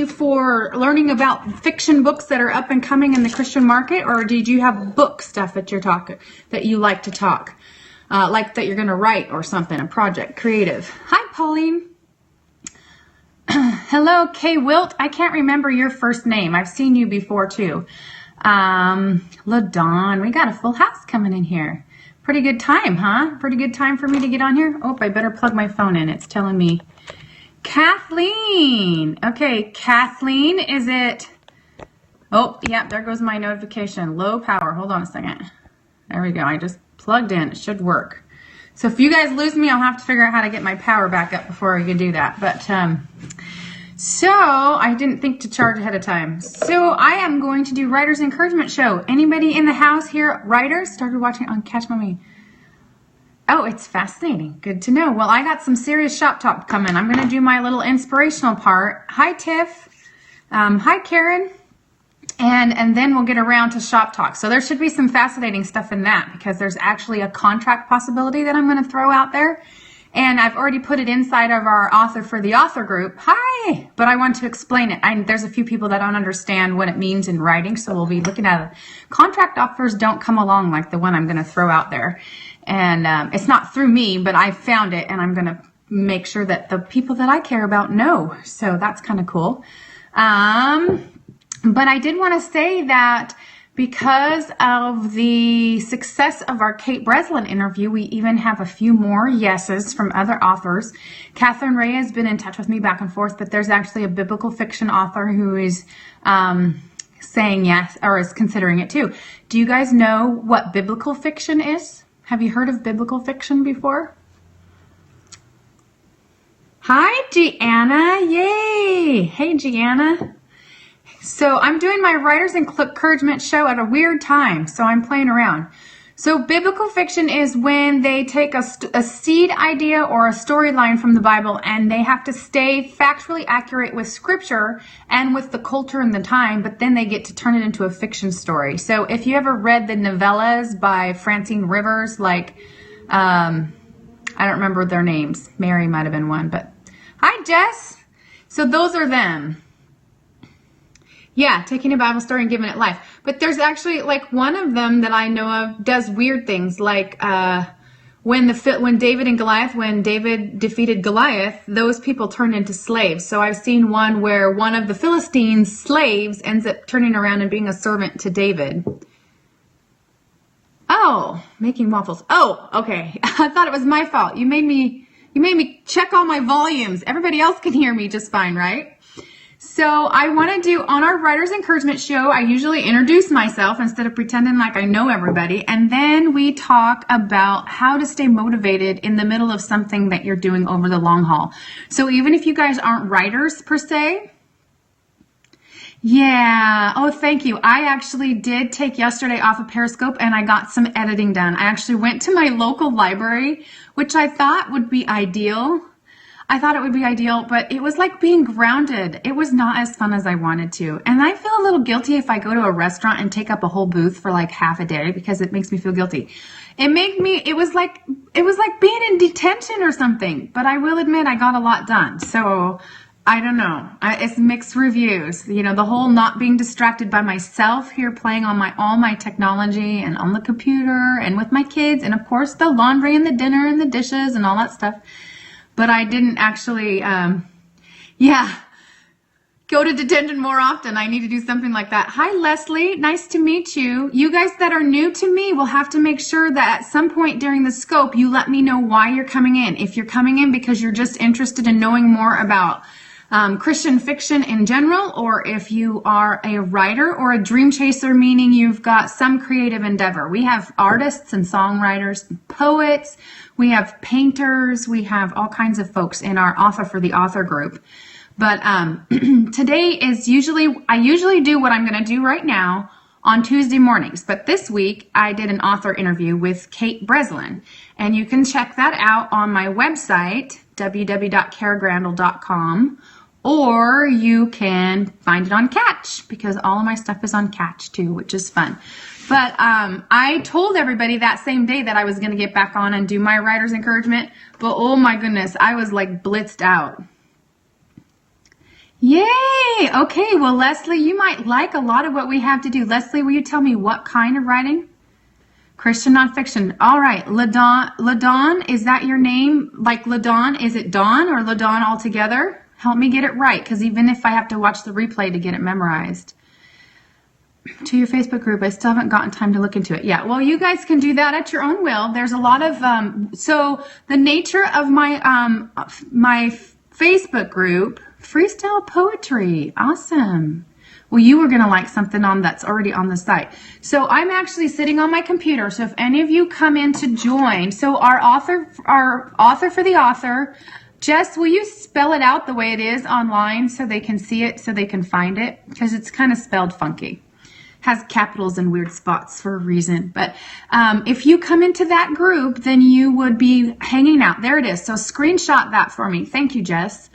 you for learning about fiction books that are up and coming in the Christian market, or did you have book stuff that you like to talk? Like that you're going to write or something, a project, creative. Hi, Pauline. Hello, Kay Wilt. I can't remember your first name. I've seen you before too. LaDawn. We got a full house coming in here. Pretty good time, huh? Pretty good time for me to get on here. Oh, I better plug my phone in. It's telling me. Kathleen. Okay, Kathleen, is it? Oh, yeah, there goes my notification. Low power. Hold on a second. There we go. I just plugged in. It should work. So if you guys lose me, I'll have to figure out how to get my power back up before I can do that. But so I didn't think to charge ahead of time. So I am going to do Writer's Encouragement Show. Anybody in the house here, writers, started watching on Catch Mommy? Oh, it's fascinating. Good to know. Well, I got some serious shop talk coming. I'm going to do my little inspirational part. Hi, Tiff. Hi, Karen. And then we'll get around to shop talk. So there should be some fascinating stuff in that because there's actually a contract possibility that I'm going to throw out there. And I've already put it inside of our author for the author group. Hi! But I want to explain it. There's a few people that don't understand what it means in writing. So we'll be looking at it. Contract offers don't come along like the one I'm going to throw out there. And it's not through me, but I found it. And I'm going to make sure that the people that I care about know. So that's kind of cool. But I did want to say that because of the success of our Kate Breslin interview, we even have a few more yeses from other authors. Catherine Ray has been in touch with me back and forth, but there's actually a biblical fiction author who is saying yes, or is considering it too. Do you guys know what biblical fiction is? Have you heard of biblical fiction before? Hi, Gianna. Yay. Hey, Gianna. So I'm doing my Writer's Encouragement Show at a weird time, so I'm playing around. So biblical fiction is when they take a seed idea or a storyline from the Bible and they have to stay factually accurate with scripture and with the culture and the time, but then they get to turn it into a fiction story. So if you ever read the novellas by Francine Rivers, like, I don't remember their names. Mary might have been one, but hi, Jess. So those are them. Yeah, taking a Bible story and giving it life. But there's actually like one of them that I know of does weird things, like when David defeated Goliath, those people turned into slaves. So I've seen one where one of the Philistines' slaves ends up turning around and being a servant to David. Oh, making waffles. Oh, okay. I thought it was my fault. You made me check all my volumes. Everybody else can hear me just fine, right? So I want to do, on our Writer's Encouragement Show, I usually introduce myself instead of pretending like I know everybody. And then we talk about how to stay motivated in the middle of something that you're doing over the long haul. So even if you guys aren't writers per se, yeah. Oh, thank you. I actually did take yesterday off of Periscope and I got some editing done. I actually went to my local library, which I thought would be ideal. But it was like being grounded. It was not as fun as I wanted to. And I feel a little guilty if I go to a restaurant and take up a whole booth for like half a day because it makes me feel guilty. It was like being in detention or something. But I will admit I got a lot done. So I don't know. It's mixed reviews. You know, the whole not being distracted by myself here, playing on all my technology and on the computer and with my kids. And of course the laundry and the dinner and the dishes and all that stuff. But I didn't actually, go to detention more often. I need to do something like that. Hi, Leslie. Nice to meet you. You guys that are new to me will have to make sure that at some point during the scope, you let me know why you're coming in. If you're coming in because you're just interested in knowing more about Christian fiction in general, or if you are a writer or a dream chaser, meaning you've got some creative endeavor. We have artists and songwriters, poets, we have painters, we have all kinds of folks in our Author for the Author group. But today is I usually do what I'm going to do right now on Tuesday mornings. But this week I did an author interview with Kate Breslin. And you can check that out on my website, www.karagrandel.com. Or you can find it on Catch, because all of my stuff is on Catch too, which is fun. But I told everybody that same day that I was going to get back on and do my writer's encouragement. But oh my goodness, I was like blitzed out. Yay! Okay, well, Leslie, you might like a lot of what we have to do. Leslie, will you tell me what kind of writing? Christian nonfiction. All right, LaDawn, is that your name? Like LaDawn, is it Dawn or LaDawn altogether? Help me get it right, because even if I have to watch the replay to get it memorized. To your Facebook group, I still haven't gotten time to look into it. Yeah, well, you guys can do that at your own will. There's a lot of, so the nature of my, my Facebook group, freestyle poetry, awesome. Well, you were going to like something on that's already on the site. So I'm actually sitting on my computer. So if any of you come in to join, so our author for the author, Jess, will you spell it out the way it is online so they can see it, so they can find it? Because it's kind of spelled funky. Has capitals in weird spots for a reason. But if you come into that group, then you would be hanging out. There it is. So screenshot that for me. Thank you, Jess.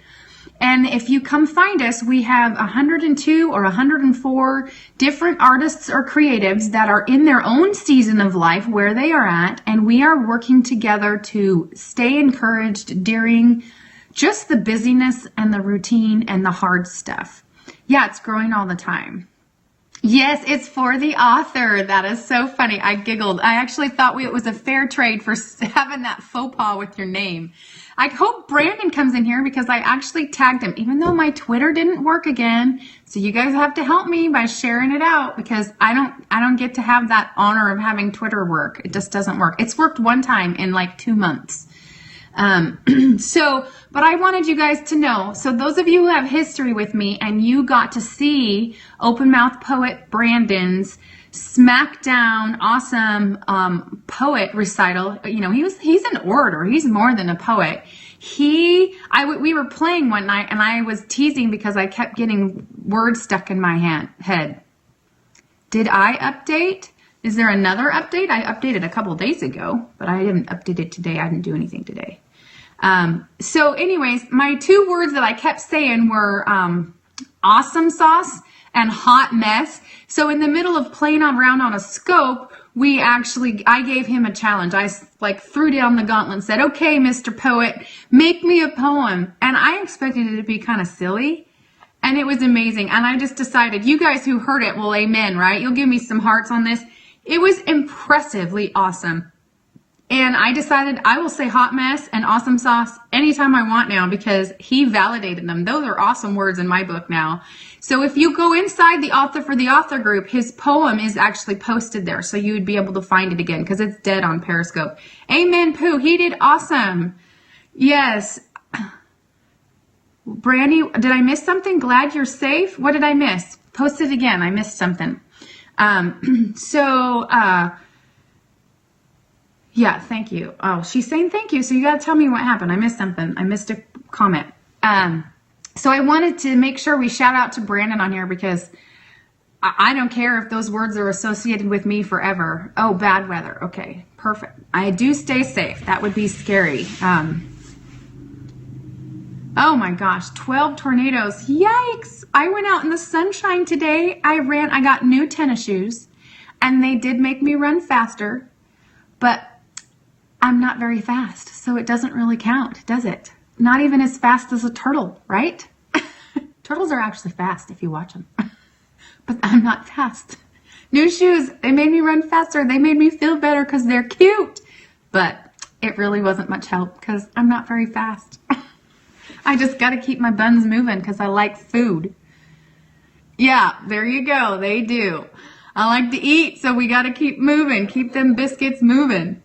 And if you come find us, we have 102 or 104 different artists or creatives that are in their own season of life where they are at. And we are working together to stay encouraged during just the busyness and the routine and the hard stuff. Yeah, it's growing all the time. Yes, it's for the author. That is so funny. I giggled. I actually thought it was a fair trade for having that faux pas with your name. I hope Brandon comes in here because I actually tagged him, even though my Twitter didn't work again. So you guys have to help me by sharing it out because I don't get to have that honor of having Twitter work. It just doesn't work. It's worked one time in like 2 months. But I wanted you guys to know, so those of you who have history with me and you got to see Open Mouth Poet Brandon's smackdown awesome poet recital, you know, he's an orator. He's more than a poet. We were playing one night and I was teasing because I kept getting words stuck in my head. Did I update? Is there another update? I updated a couple days ago, but I didn't update it today. I didn't do anything today. So anyways, my 2 words that I kept saying were awesome sauce and hot mess. So in the middle of playing around on a scope, I gave him a challenge. I like threw down the gauntlet and said, okay, Mr. Poet, make me a poem. And I expected it to be kind of silly. And it was amazing. And I just decided, you guys who heard it will amen, right? You'll give me some hearts on this. It was impressively awesome. And I decided I will say hot mess and awesome sauce anytime I want now because he validated them. Those are awesome words in my book now. So if you go inside the author for the author group, his poem is actually posted there. So you would be able to find it again because it's dead on Periscope. Amen, Pooh. He did awesome. Yes. Brandy, did I miss something? Glad you're safe. What did I miss? Post it again. I missed something. Yeah, thank you. Oh, she's saying thank you. So you got to tell me what happened. I missed something. I missed a comment. So I wanted to make sure we shout out to Brandon on here because I don't care if those words are associated with me forever. Oh, bad weather. Okay, perfect. I do stay safe. That would be scary. Oh my gosh, 12 tornadoes. Yikes. I went out in the sunshine today. I got new tennis shoes and they did make me run faster, but I'm not very fast. So it doesn't really count, does it? Not even as fast as a turtle, right? Turtles are actually fast if you watch them, but I'm not fast. New shoes, they made me run faster. They made me feel better because they're cute, but it really wasn't much help because I'm not very fast. I just got to keep my buns moving because I like food. Yeah, there you go. They do. I like to eat, so we got to keep moving. Keep them biscuits moving.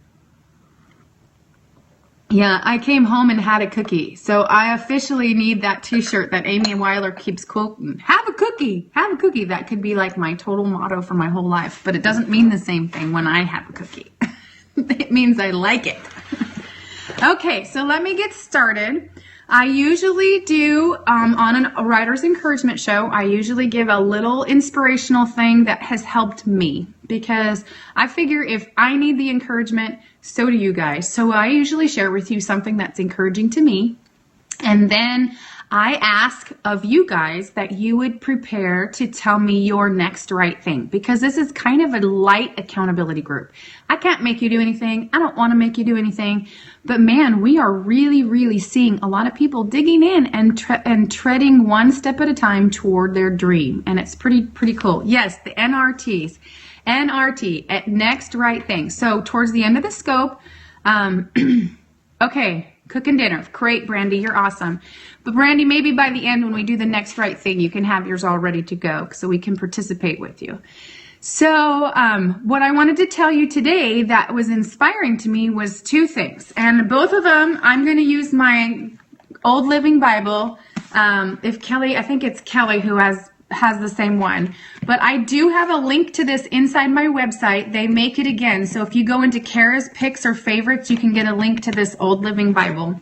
Yeah, I came home and had a cookie. So I officially need that t-shirt that Amy Weiler keeps quoting. Have a cookie. Have a cookie. That could be like my total motto for my whole life. But it doesn't mean the same thing when I have a cookie. It means I like it. Okay, so let me get started. I usually do, on a writer's encouragement show, I usually give a little inspirational thing that has helped me because I figure if I need the encouragement, so do you guys. So I usually share with you something that's encouraging to me. And then I ask of you guys that you would prepare to tell me your next right thing, because this is kind of a light accountability group. I can't make you do anything. I don't want to make you do anything. But man, we are really, really seeing a lot of people digging in and treading one step at a time toward their dream. And it's pretty cool. Yes, the NRTs. NRT, at next right thing. So towards the end of the scope, okay. Cooking dinner. Great, Brandy. You're awesome. But Brandy, maybe by the end when we do the next right thing, you can have yours all ready to go so we can participate with you. So what I wanted to tell you today that was inspiring to me was two things. And both of them, I'm going to use my Old Living Bible. If Kelly, I think it's Kelly who has the same one, but I do have a link to this inside my website. They make it again, so if you go into Kara's picks or favorites, you can get a link to this Old Living Bible.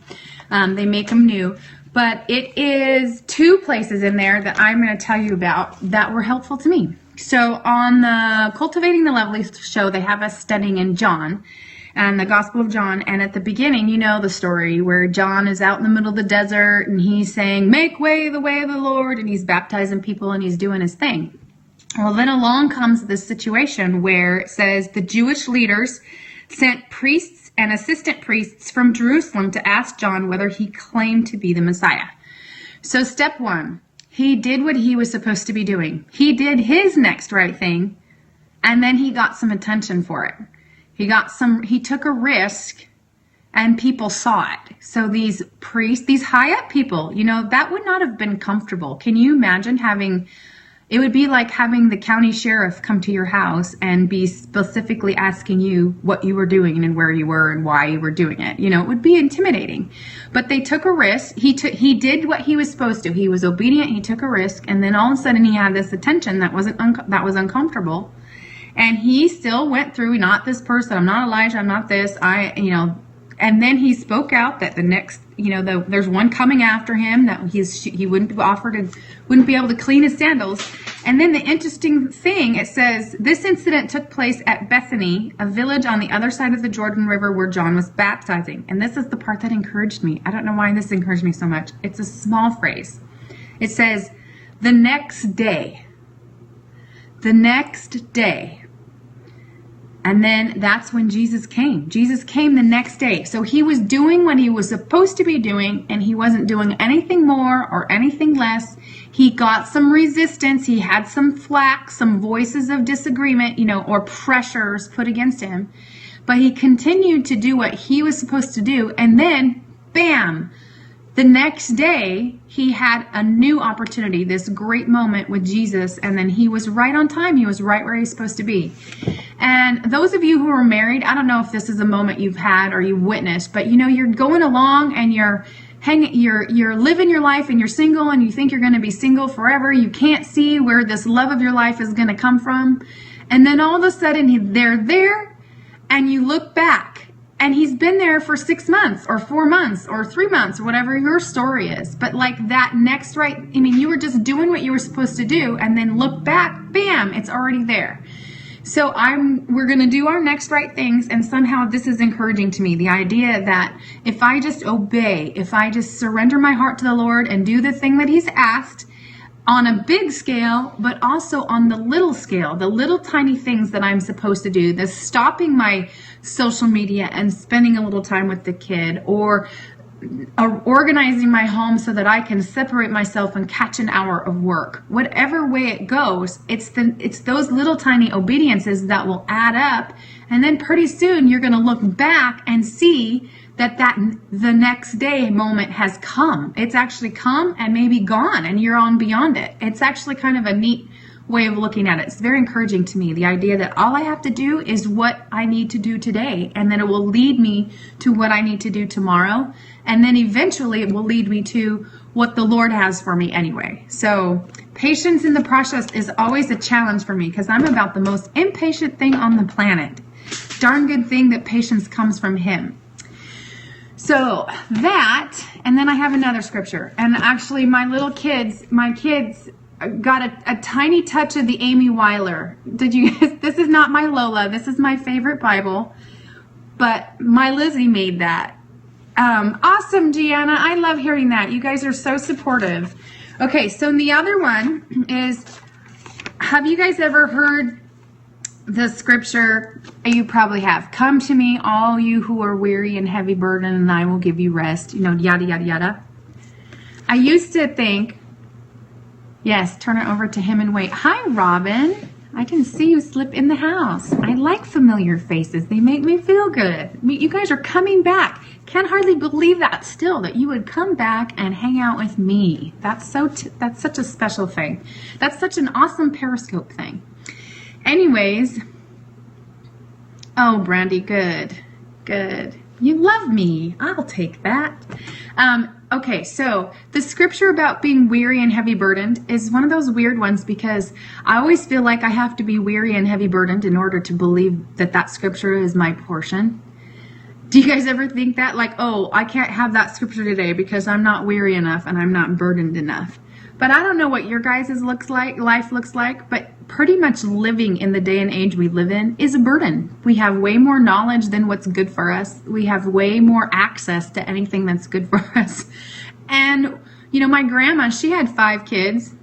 They make them new, but it is two places in there that I'm going to tell you about that were helpful to me. So on the Cultivating the Lovely show, they have us studying in John and the Gospel of John. And at the beginning, you know the story where John is out in the middle of the desert and he's saying, make way, the way of the Lord. And he's baptizing people and he's doing his thing. Well, then along comes this situation where it says the Jewish leaders sent priests and assistant priests from Jerusalem to ask John whether he claimed to be the Messiah. So step one, he did what he was supposed to be doing. He did his next right thing, and then he got some attention for it. He took a risk and people saw it. So these priests, these high up people, you know, that would not have been comfortable. Can you imagine it would be like having the county sheriff come to your house and be specifically asking you what you were doing and where you were and why you were doing it. You know, it would be intimidating. But they took a risk. He did what he was supposed to. He was obedient. He took a risk. And then all of a sudden he had this attention that was uncomfortable. And he still went through, not this person, I'm not Elijah, I'm not this, and then he spoke out that the next, there's one coming after him that he wouldn't be able to clean his sandals. And then the interesting thing, it says, this incident took place at Bethany, a village on the other side of the Jordan River where John was baptizing. And this is the part that encouraged me. I don't know why this encouraged me so much. It's a small phrase. It says, the next day. The next day. And then that's when Jesus came. Jesus came the next day. So he was doing what he was supposed to be doing, and he wasn't doing anything more or anything less. He got some resistance. He had some flack, some voices of disagreement, or pressures put against him. But he continued to do what he was supposed to do. And then, bam, the next day, he had a new opportunity, this great moment with Jesus, and then he was right on time. He was right where he's supposed to be. And those of you who are married, I don't know if this is a moment you've had or you've witnessed, but you're going along and you're living your life and you're single and you think you're going to be single forever. You can't see where this love of your life is going to come from. And then all of a sudden they're there and you look back. And he's been there for 6 months or 4 months or 3 months or whatever your story is. But like that next right, you were just doing what you were supposed to do and then look back, bam, it's already there. So we're going to do our next right things, and somehow this is encouraging to me. The idea that if I just obey, if I just surrender my heart to the Lord and do the thing that he's asked, on a big scale, but also on the little scale, the little tiny things that I'm supposed to do, the stopping my social media and spending a little time with the kid, or organizing my home so that I can separate myself and catch an hour of work. Whatever way it goes, it's those little tiny obediences that will add up, and then pretty soon you're going to look back and see that the next day moment has come. It's actually come and maybe gone, and you're on beyond it. It's actually kind of a neat way of looking at it. It's very encouraging to me, the idea that all I have to do is what I need to do today, and then it will lead me to what I need to do tomorrow, and then eventually it will lead me to what the Lord has for me anyway. So patience in the process is always a challenge for me, because I'm about the most impatient thing on the planet. Darn good thing that patience comes from him. So that, and then I have another scripture, and actually my kids got a tiny touch of the Amy Weiler. This is not my Lola, this is my favorite Bible, but my Lizzie made that. Awesome, Deanna. I love hearing that. You guys are so supportive. Okay, so the other one is, have you guys ever heard the scripture? You probably have. Come to me, all you who are weary and heavy burdened, and I will give you rest. You know, yada, yada, yada. I used to think, yes, turn it over to him and wait. Hi, Robin. I can see you slip in the house. I like familiar faces. They make me feel good. You guys are coming back. Can't hardly believe that still, that you would come back and hang out with me. That's such a special thing. That's such an awesome Periscope thing. Anyways, oh, Brandy, good. You love me. I'll take that. Okay, so the scripture about being weary and heavy burdened is one of those weird ones because I always feel like I have to be weary and heavy burdened in order to believe that that scripture is my portion. Do you guys ever think that? Like, oh, I can't have that scripture today because I'm not weary enough and I'm not burdened enough. But I don't know what your guys' life looks like, but pretty much living in the day and age we live in is a burden. We have way more knowledge than what's good for us. We have way more access to anything that's good for us. And, you know, my grandma, she had 5 kids.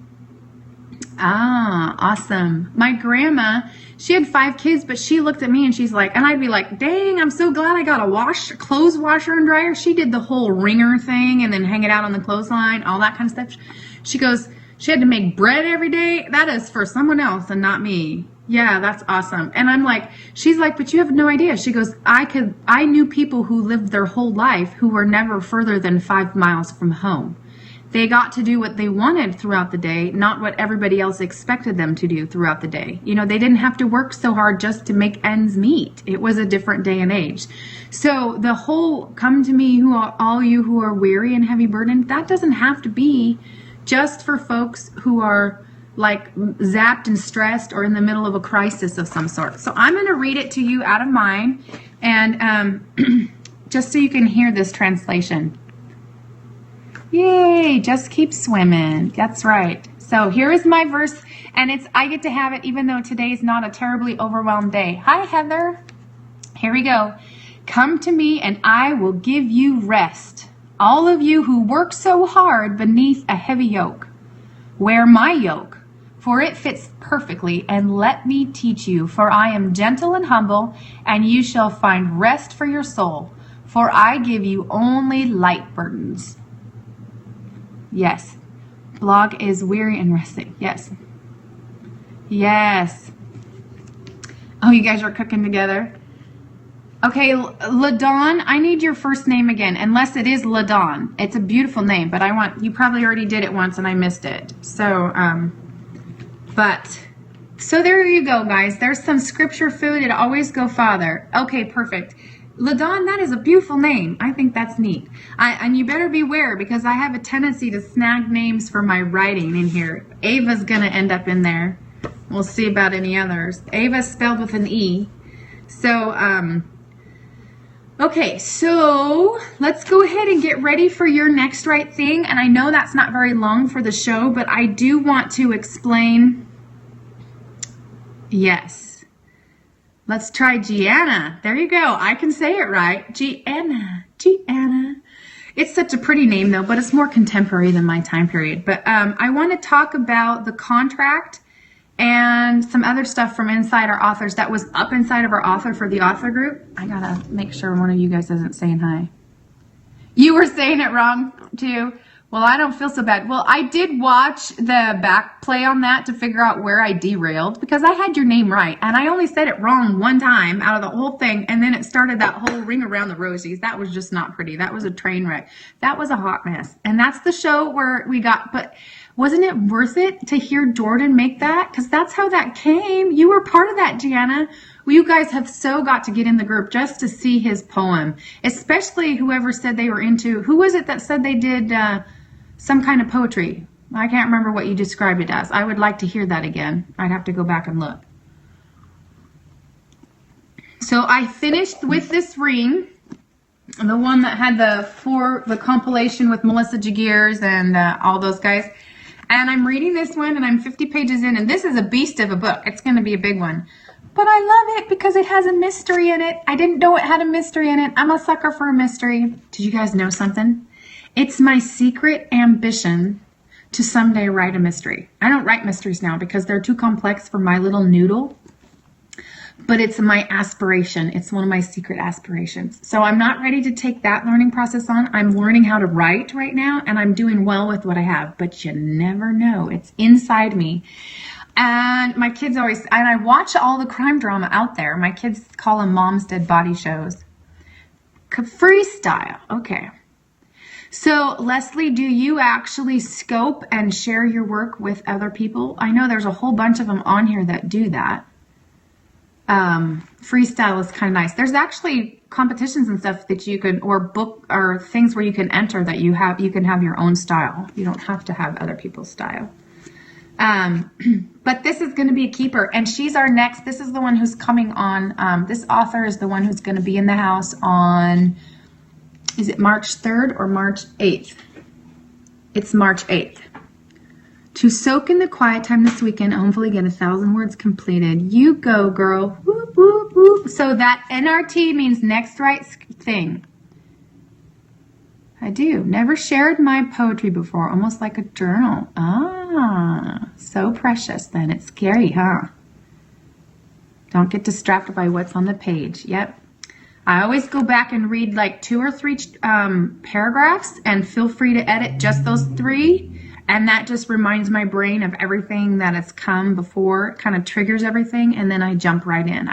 Ah, awesome. My grandma, she had 5 kids, but she looked at me and she's like, and I'd be like, dang, I'm so glad I got a clothes washer and dryer. She did the whole wringer thing and then hang it out on the clothesline, all that kind of stuff. She goes, she had to make bread every day. That is for someone else and not me. Yeah, that's awesome. And I'm like, she's like, but you have no idea. She goes, I knew people who lived their whole life who were never further than 5 miles from home. They got to do what they wanted throughout the day, not what everybody else expected them to do throughout the day. You know, they didn't have to work so hard just to make ends meet. It was a different day and age. So the whole come to me, all you who are weary and heavy burdened, that doesn't have to be just for folks who are like zapped and stressed or in the middle of a crisis of some sort. So I'm going to read it to you out of mine and just so you can hear this translation. Yay, just keep swimming. That's right. So here is my verse, and I get to have it even though today is not a terribly overwhelmed day. Hi, Heather. Here we go. Come to me and I will give you rest. All of you who work so hard beneath a heavy yoke. Wear my yoke, for it fits perfectly, and let me teach you, for I am gentle and humble, and you shall find rest for your soul, for I give you only light burdens. Yes. Blog is weary and resting. Yes. Yes. Oh, you guys are cooking together? Okay, LaDawn, I need your first name again, unless it is LaDawn. It's a beautiful name, but you probably already did it once and I missed it. So, so there you go, guys. There's some scripture food. It always go Father. Okay, perfect. LaDawn, that is a beautiful name. I think that's neat. And you better beware because I have a tendency to snag names for my writing in here. Ava's going to end up in there. We'll see about any others. Ava's spelled with an E. So, okay, so let's go ahead and get ready for your next right thing. And I know that's not very long for the show, but I do want to explain. Yes. Let's try Gianna. There you go. I can say it right. Gianna. It's such a pretty name though, but it's more contemporary than my time period. But I want to talk about the contract and some other stuff from inside our authors that was up inside of our author for the author group. I gotta make sure one of you guys isn't saying hi. You were saying it wrong too. Well, I don't feel so bad. Well, I did watch the back play on that to figure out where I derailed because I had your name right. And I only said it wrong one time out of the whole thing. And then it started that whole ring around the rosies. That was just not pretty. That was a train wreck. That was a hot mess. And that's the show where we got, but wasn't it worth it to hear Jordan make that? Because that's how that came. You were part of that, Gianna. Well, you guys have so got to get in the group just to see his poem, especially whoever said they were into, who was it that said they did some kind of poetry? I can't remember what you described it as. I would like to hear that again. I'd have to go back and look. So I finished with this ring, the one that had the compilation with Melissa Jagiers and all those guys. And I'm reading this one and I'm 50 pages in, and this is a beast of a book. It's going to be a big one. but I love it because it has a mystery in it. I didn't know it had a mystery in it. I'm a sucker for a mystery. Did you guys know something? It's my secret ambition to someday write a mystery. I don't write mysteries now because they're too complex for my little noodle, but it's my aspiration. It's one of my secret aspirations. So I'm not ready to take that learning process on. I'm learning how to write right now, and I'm doing well with what I have, but you never know. It's inside me. And my kids always, and I watch all the crime drama out there. My kids call them Mom's Dead Body shows. Freestyle. Okay. So, Leslie, do you actually scope and share your work with other people? I know there's a whole bunch of them on here that do that. Freestyle is kind of nice. There's actually competitions and stuff that you can, or book, or things where you can enter that you can have your own style. You don't have to have other people's style. But this is going to be a keeper, and she's our next. This is the one who's coming on. This author is the one who's going to be in the house on, is it March 3rd or March 8th? It's March 8th. To soak in the quiet time this weekend, hopefully get 1,000 words completed. You go, girl. Whoop, whoop, whoop. So that NRT means next right thing. I do. Never shared my poetry before, almost like a journal. Ah, so precious then. It's scary, huh? Don't get distracted by what's on the page. Yep. I always go back and read like 2 or 3 paragraphs, and feel free to edit just those 3. And that just reminds my brain of everything that has come before. It kind of triggers everything, and then I jump right in.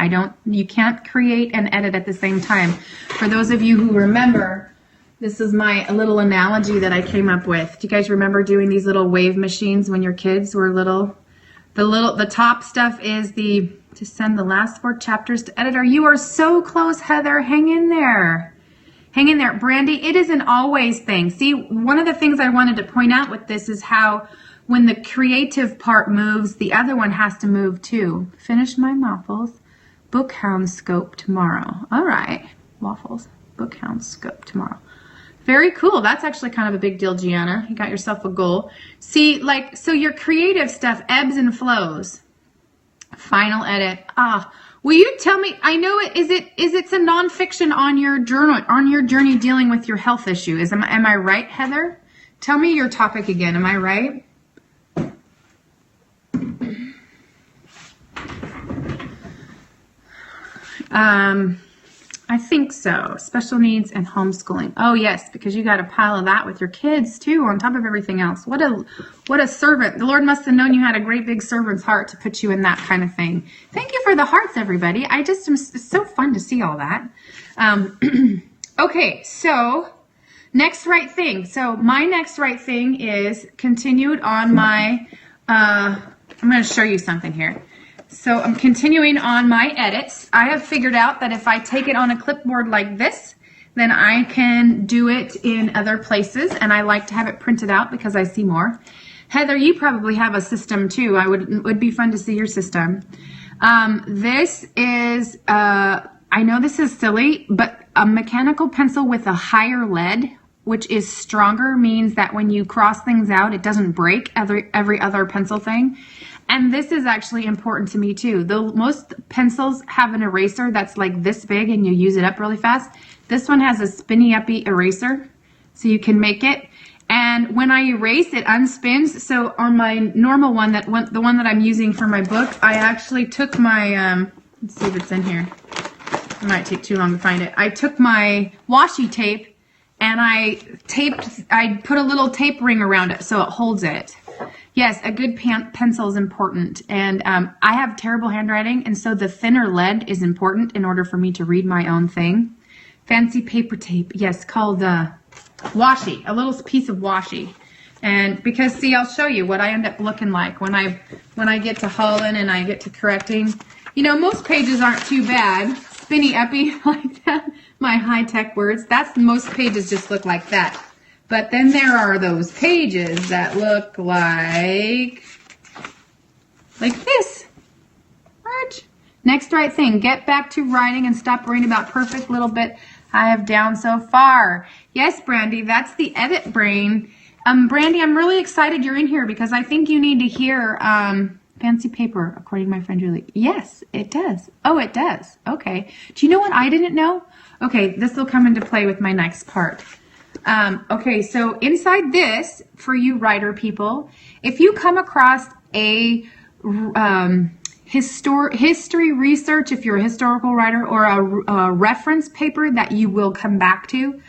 You can't create and edit at the same time. For those of you who remember, this is my little analogy that I came up with. Do you guys remember doing these little wave machines when your kids were little? The top stuff is to send the last 4 chapters to editor. You are so close, Heather. Hang in there. Hang in there. Brandy, it is an always thing. See, one of the things I wanted to point out with this is how when the creative part moves, the other one has to move too. Finish my waffles. Bookhound scope tomorrow. All right. Waffles. Bookhound scope tomorrow. Very cool. That's actually kind of a big deal, Gianna. You got yourself a goal. See, like, so your creative stuff ebbs and flows. Final edit. Will you tell me, I know it's a nonfiction on your journey dealing with your health issue. Am I right, Heather? Tell me your topic again. Am I right? I think so. Special needs and homeschooling. Oh yes, because you got a pile of that with your kids too, on top of everything else. What a servant. The Lord must have known you had a great big servant's heart to put you in that kind of thing. Thank you for the hearts, everybody. It's so fun to see all that. Okay, so next right thing. So my next right thing is continued on my, I'm going to show you something here. So I'm continuing on my edits. I have figured out that if I take it on a clipboard like this, then I can do it in other places, and I like to have it printed out because I see more. Heather, you probably have a system too. It would be fun to see your system. This is, I know this is silly, but a mechanical pencil with a higher lead, which is stronger, means that when you cross things out, it doesn't break every other pencil thing. And this is actually important to me too. Most pencils have an eraser that's like this big and you use it up really fast. This one has a spinny-uppy eraser, so you can make it. And when I erase, it unspins. So on my normal one, the one that I'm using for my book, I actually took my, let's see if it's in here. It might take too long to find it. I took my washi tape and I put a little tape ring around it so it holds it. Yes, a good pencil is important, and I have terrible handwriting, and so the thinner lead is important in order for me to read my own thing. Fancy paper tape, yes, called washi, a little piece of washi. And because, see, I'll show you what I end up looking like when I get to hauling and I get to correcting. You know, most pages aren't too bad, spinny uppy like that, my high-tech words. Most pages just look like that. But then there are those pages that look like this. Right. Next right thing, get back to writing and stop worrying about perfect little bit I have down so far. Yes, Brandy, that's the edit brain. Brandy, I'm really excited you're in here because I think you need to hear Fancy paper, according to my friend Julie. Yes, it does. Oh, it does. Okay. Do you know what I didn't know? Okay, this will come into play with my next part. Okay, so inside this, for you writer people, if you come across a history research, if you're a historical writer, or a reference paper that you will come back to,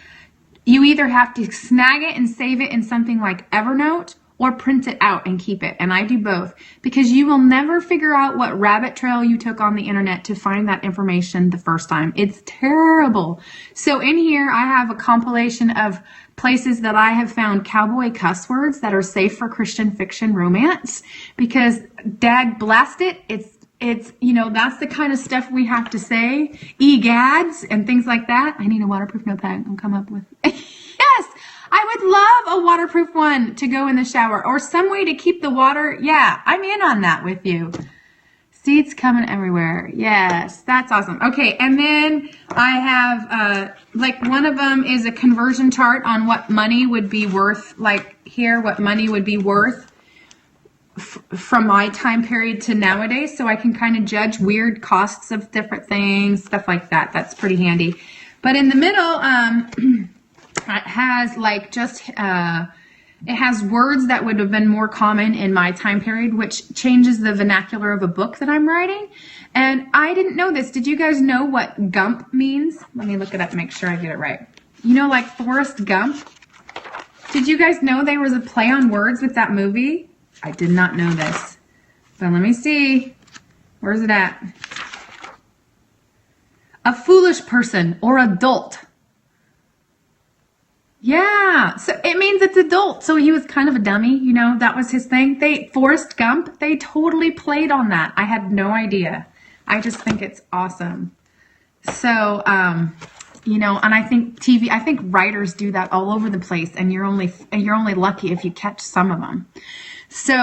you either have to snag it and save it in something like Evernote or print it out and keep it. And I do both, because you will never figure out what rabbit trail you took on the internet to find that information the first time. It's terrible. So in here, I have a compilation of places that I have found cowboy cuss words that are safe for Christian fiction romance, because dag blast it, it's, you know, that's the kind of stuff we have to say. Egads and things like that. I need a waterproof notepad. I'll come up with. Yes, I would love a waterproof one to go in the shower, or some way to keep the water. Yeah, I'm in on that with you. Seeds coming everywhere. Yes, that's awesome. Okay, and then I have, like, one of them is a conversion chart on what money would be worth, like here, what money would be worth from my time period to nowadays, so I can kind of judge weird costs of different things, stuff like that. That's pretty handy. But in the middle, it has like just, it has words that would have been more common in my time period, which changes the vernacular of a book that I'm writing. And I didn't know this. Did you guys know what gump means? Let me look it up and make sure I get it right. You know, like Forrest Gump? Did you guys know there was a play on words with that movie? I did not know this. But let me see. Where's it at? A foolish person or adult. Yeah, so it means it's adult. So he was kind of a dummy, you know, that was his thing. Forrest Gump, they totally played on that. I had no idea. I just think it's awesome. So, you know, and I think writers do that all over the place, and you're only lucky if you catch some of them. So,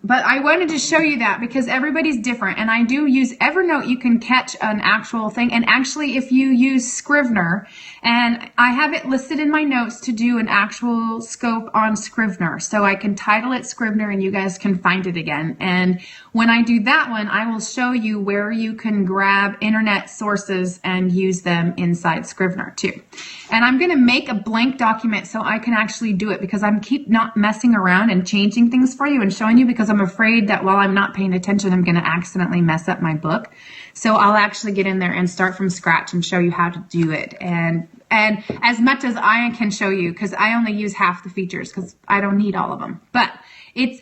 but I wanted to show you that because everybody's different, and I do use Evernote. You can catch an actual thing, and actually if you use Scrivener, and I have it listed in my notes to do an actual scope on Scrivener, so I can title it Scrivener and you guys can find it again. And when I do that one, I will show you where you can grab internet sources and use them inside Scrivener too. And I'm going to make a blank document so I can actually do it, because I'm keep not messing around and changing things for you and showing you, because I'm afraid that while I'm not paying attention, I'm going to accidentally mess up my book. So I'll actually get in there and start from scratch and show you how to do it. And as much as I can show you, because I only use half the features because I don't need all of them. But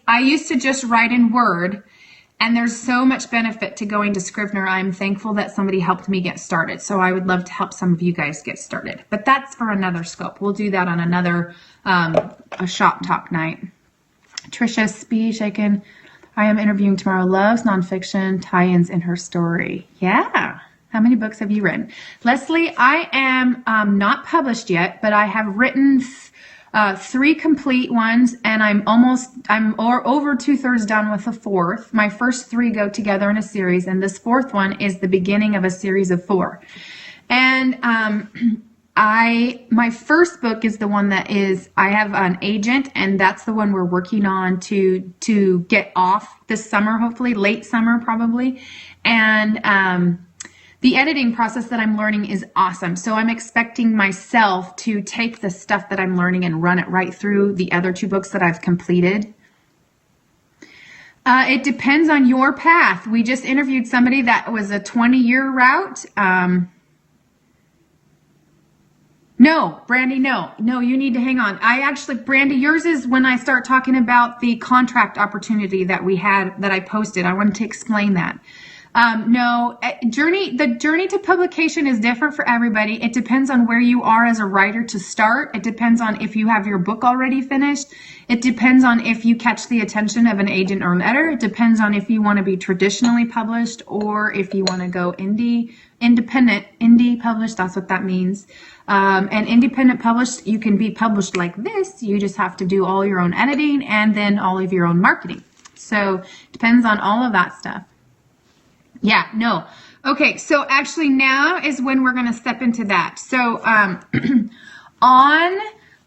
I used to just write in Word, and there's so much benefit to going to Scrivener. I'm thankful that somebody helped me get started. So I would love to help some of you guys get started. But that's for another scope. We'll do that on another a shop talk night. Trisha Speech, I am interviewing tomorrow. Loves nonfiction tie-ins in her story. Yeah. How many books have you written? Leslie, I am not published yet, but I have written 3 complete ones, and I'm over 2/3 done with the 4th. My first 3 go together in a series, and this 4th one is the beginning of a series of 4. And my first book is the one that I have an agent, and that's the one we're working on to get off this summer, hopefully late summer probably. And the editing process that I'm learning is awesome. So I'm expecting myself to take the stuff that I'm learning and run it right through the other 2 books that I've completed. It depends on your path. We just interviewed somebody that was a 20-year route. No, Brandy, no, you need to hang on. Brandy, yours is when I start talking about the contract opportunity that we had, that I posted. I wanted to explain that. No, the journey to publication is different for everybody. It depends on where you are as a writer to start. It depends on if you have your book already finished. It depends on if you catch the attention of an agent or an editor. It depends on if you want to be traditionally published or if you want to go indie published. That's what that means. And independent published, you can be published like this. You just have to do all your own editing and then all of your own marketing. So it depends on all of that stuff. Yeah, no. Okay, so actually now is when we're going to step into that. So on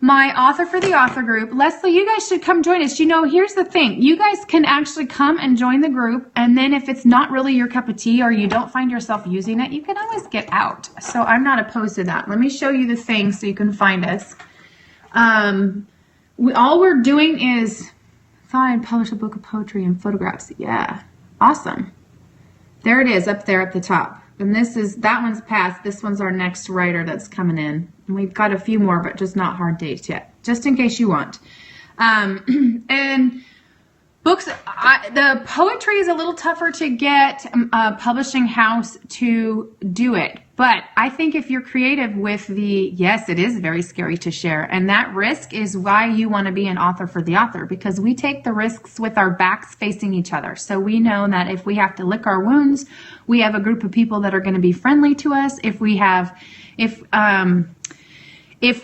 my author for the author group. Leslie, you guys should come join us. You know, here's the thing. You guys can actually come and join the group, and then if it's not really your cup of tea or you don't find yourself using it, you can always get out. So I'm not opposed to that. Let me show you the thing so you can find us. All we're doing is, thought I'd publish a book of poetry and photographs. Yeah, awesome. There it is up there at the top. And that one's passed. This one's our next writer that's coming in. And we've got a few more, but just not hard dates yet, just in case you want. And books, the poetry is a little tougher to get a publishing house to do it. But I think if you're creative with yes, it is very scary to share. And that risk is why you want to be an author for the author, because we take the risks with our backs facing each other. So we know that if we have to lick our wounds, we have a group of people that are going to be friendly to us.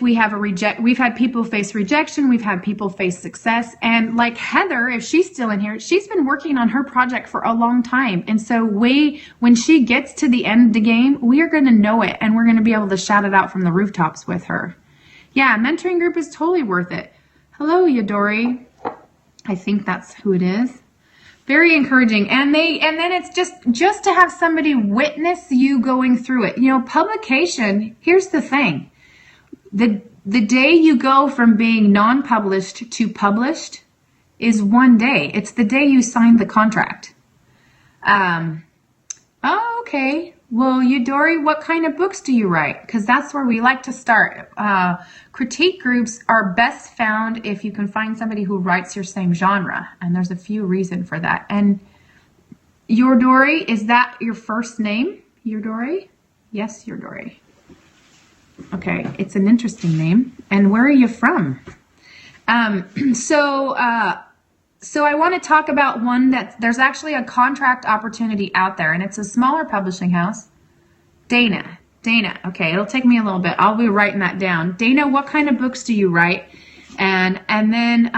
We've had people face rejection, we've had people face success. And like Heather, if she's still in here, she's been working on her project for a long time. And so when she gets to the end of the game, we are going to know it, and we're going to be able to shout it out from the rooftops with her. Yeah, mentoring group is totally worth it. Hello, Yadori. I think that's who it is. Very encouraging. And then it's just to have somebody witness you going through it. You know, publication, here's the thing. The day you go from being non-published to published is one day. It's the day you sign the contract. Okay. Well, Eudori, what kind of books do you write? Because that's where we like to start. Critique groups are best found if you can find somebody who writes your same genre. And there's a few reasons for that. And Eudori, is that your first name? Eudori? Yes, Eudori. Okay, it's an interesting name. And where are you from? So I want to talk about one there's actually a contract opportunity out there, and it's a smaller publishing house. Dana. Okay, it'll take me a little bit. I'll be writing that down. Dana, what kind of books do you write? And then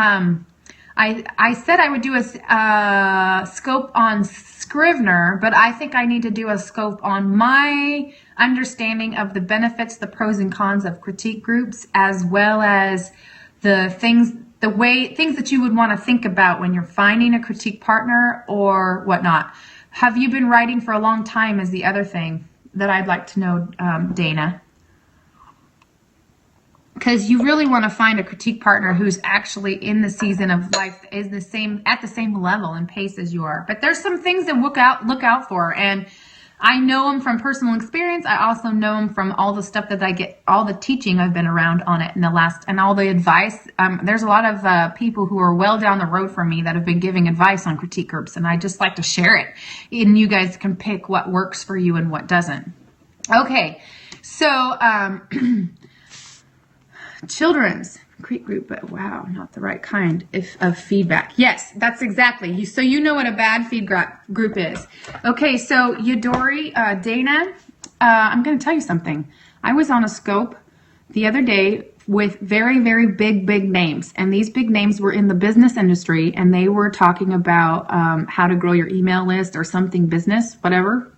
I said I would do a scope on Scrivener, but I think I need to do a scope on my understanding of the benefits, the pros and cons of critique groups, as well as the things that you would want to think about when you're finding a critique partner or whatnot. Have you been writing for a long time is the other thing that I'd like to know, Dana. Because you really want to find a critique partner who's actually in the season of life, is at the same level and pace as you are. But there's some things to look out for, and I know them from personal experience. I also know them from all the stuff that I get, all the teaching I've been around on it and all the advice. There's a lot of people who are well down the road from me that have been giving advice on critique groups, and I just like to share it. And you guys can pick what works for you and what doesn't. Okay, so children's critique group, but wow, not the right kind of feedback. Yes, that's exactly. So you know what a bad feedback group is. Okay, so Yadori, Dana, I'm going to tell you something. I was on a scope the other day with very, very big names. And these big names were in the business industry, and they were talking about how to grow your email list or something business, whatever.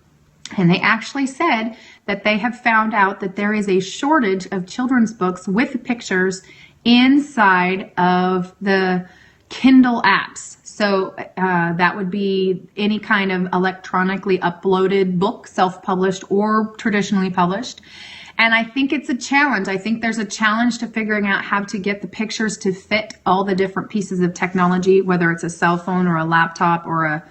And they actually said that they have found out that there is a shortage of children's books with pictures inside of the Kindle apps. So that would be any kind of electronically uploaded book, self-published or traditionally published. And I think it's a challenge. I think there's a challenge to figuring out how to get the pictures to fit all the different pieces of technology, whether it's a cell phone or a laptop or a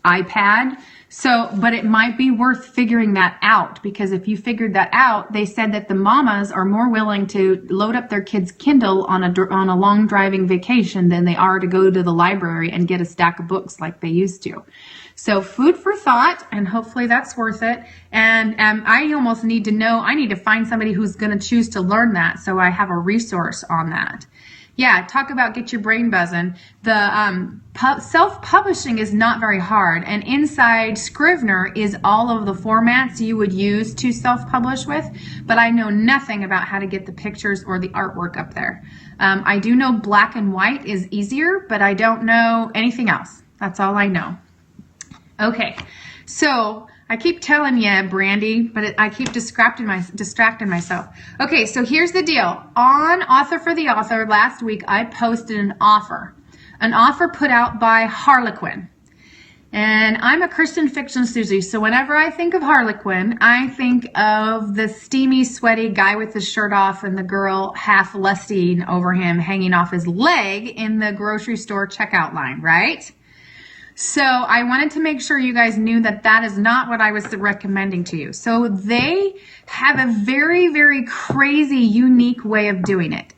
iPad. So, but it might be worth figuring that out, because if you figured that out, they said that the mamas are more willing to load up their kids' Kindle on a long driving vacation than they are to go to the library and get a stack of books like they used to. So food for thought, and hopefully that's worth it. And I almost need to know, I need to find somebody who's going to choose to learn that, so I have a resource on that. Yeah, talk about get your brain buzzing. The self-publishing is not very hard, and inside Scrivener is all of the formats you would use to self-publish with, but I know nothing about how to get the pictures or the artwork up there. I do know black and white is easier, but I don't know anything else. That's all I know. Okay, so I keep telling you, Brandy, but I keep distracting myself. Okay, so here's the deal. On Author for the Author last week, I posted an offer put out by Harlequin. And I'm a Christian fiction Susie, so whenever I think of Harlequin, I think of the steamy, sweaty guy with his shirt off and the girl half lusting over him, hanging off his leg in the grocery store checkout line, right? So I wanted to make sure you guys knew that that is not what I was recommending to you. So they have a very, very crazy, unique way of doing it.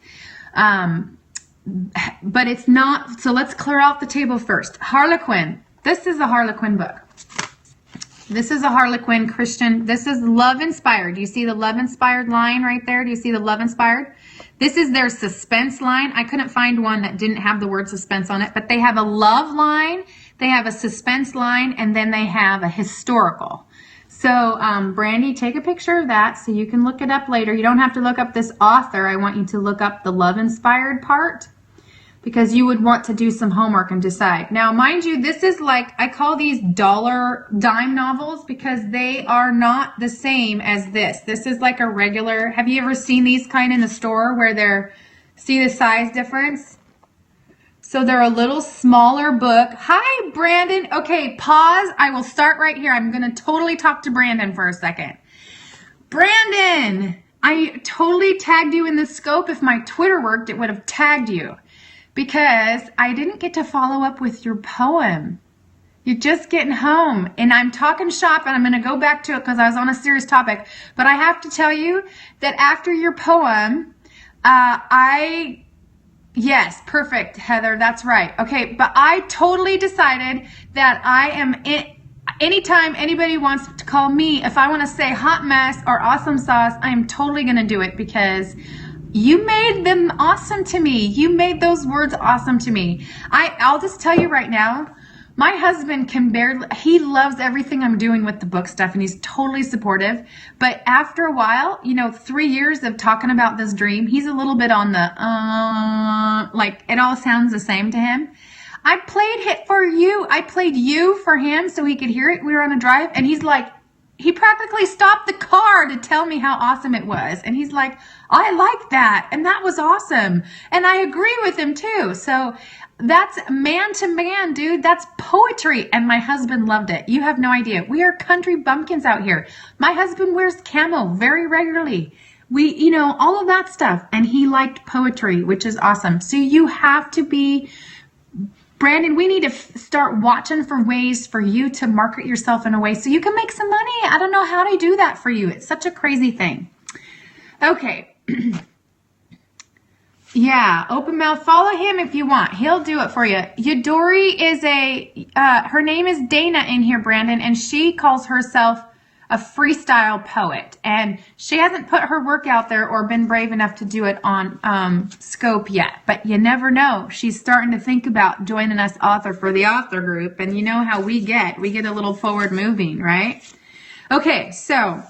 But it's not, so let's clear out the table first. Harlequin, this is a Harlequin book. This is a Harlequin Christian, this is love inspired. Do you see the love inspired line right there? Do you see the love inspired? This is their suspense line. I couldn't find one that didn't have the word suspense on it, but they have a love line, they have a suspense line, and then they have a historical. So, Brandy, take a picture of that so you can look it up later. You don't have to look up this author. I want you to look up the love-inspired part because you would want to do some homework and decide. Now, mind you, this is like, I call these dime novels because they are not the same as this. This is like a regular, have you ever seen these kind in the store where they're, see the size difference? So they're a little smaller book. Hi, Brandon. Okay, pause. I will start right here. I'm going to totally talk to Brandon for a second. Brandon, I totally tagged you in the scope. If my Twitter worked, it would have tagged you because I didn't get to follow up with your poem. You're just getting home and I'm talking shop and I'm going to go back to it because I was on a serious topic. But I have to tell you that after your poem, yes, perfect, Heather, that's right. Okay, but I totally decided that I am, anytime anybody wants to call me, if I want to say hot mess or awesome sauce, I am totally going to do it because you made them awesome to me. You made those words awesome to me. I'll just tell you right now, my husband can barely, he loves everything I'm doing with the book stuff and he's totally supportive. But after a while, 3 years of talking about this dream, he's a little bit on the, like it all sounds the same to him. I played it for you. I played you for him so he could hear it. We were on a drive and he's like, he practically stopped the car to tell me how awesome it was. And he's like, I like that. And that was awesome. And I agree with him too. So that's man to man, dude. That's poetry. And my husband loved it. You have no idea. We are country bumpkins out here. My husband wears camo very regularly. We, all of that stuff. And he liked poetry, which is awesome. So you have to be, Brandon, we need to start watching for ways for you to market yourself in a way so you can make some money. I don't know how to do that for you. It's such a crazy thing. Okay. Yeah, open mouth. Follow him if you want. He'll do it for you. Yadori is her name is Dana in here, Brandon, and she calls herself a freestyle poet. And she hasn't put her work out there or been brave enough to do it on Scope yet. But you never know. She's starting to think about joining us Author for the Author group. And you know how we get a little forward moving, right? Okay, so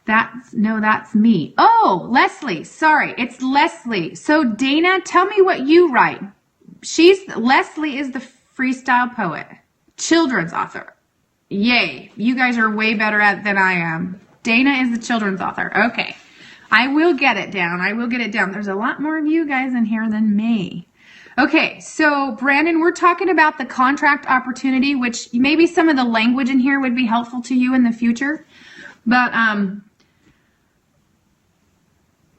that's me. Oh, Leslie. Sorry, it's Leslie. So Dana, tell me what you write. Leslie is the freestyle poet, children's author. Yay. You guys are way better at it than I am. Dana is the children's author. Okay. I will get it down. There's a lot more of you guys in here than me. Okay. So Brandon, we're talking about the contract opportunity, which maybe some of the language in here would be helpful to you in the future. But,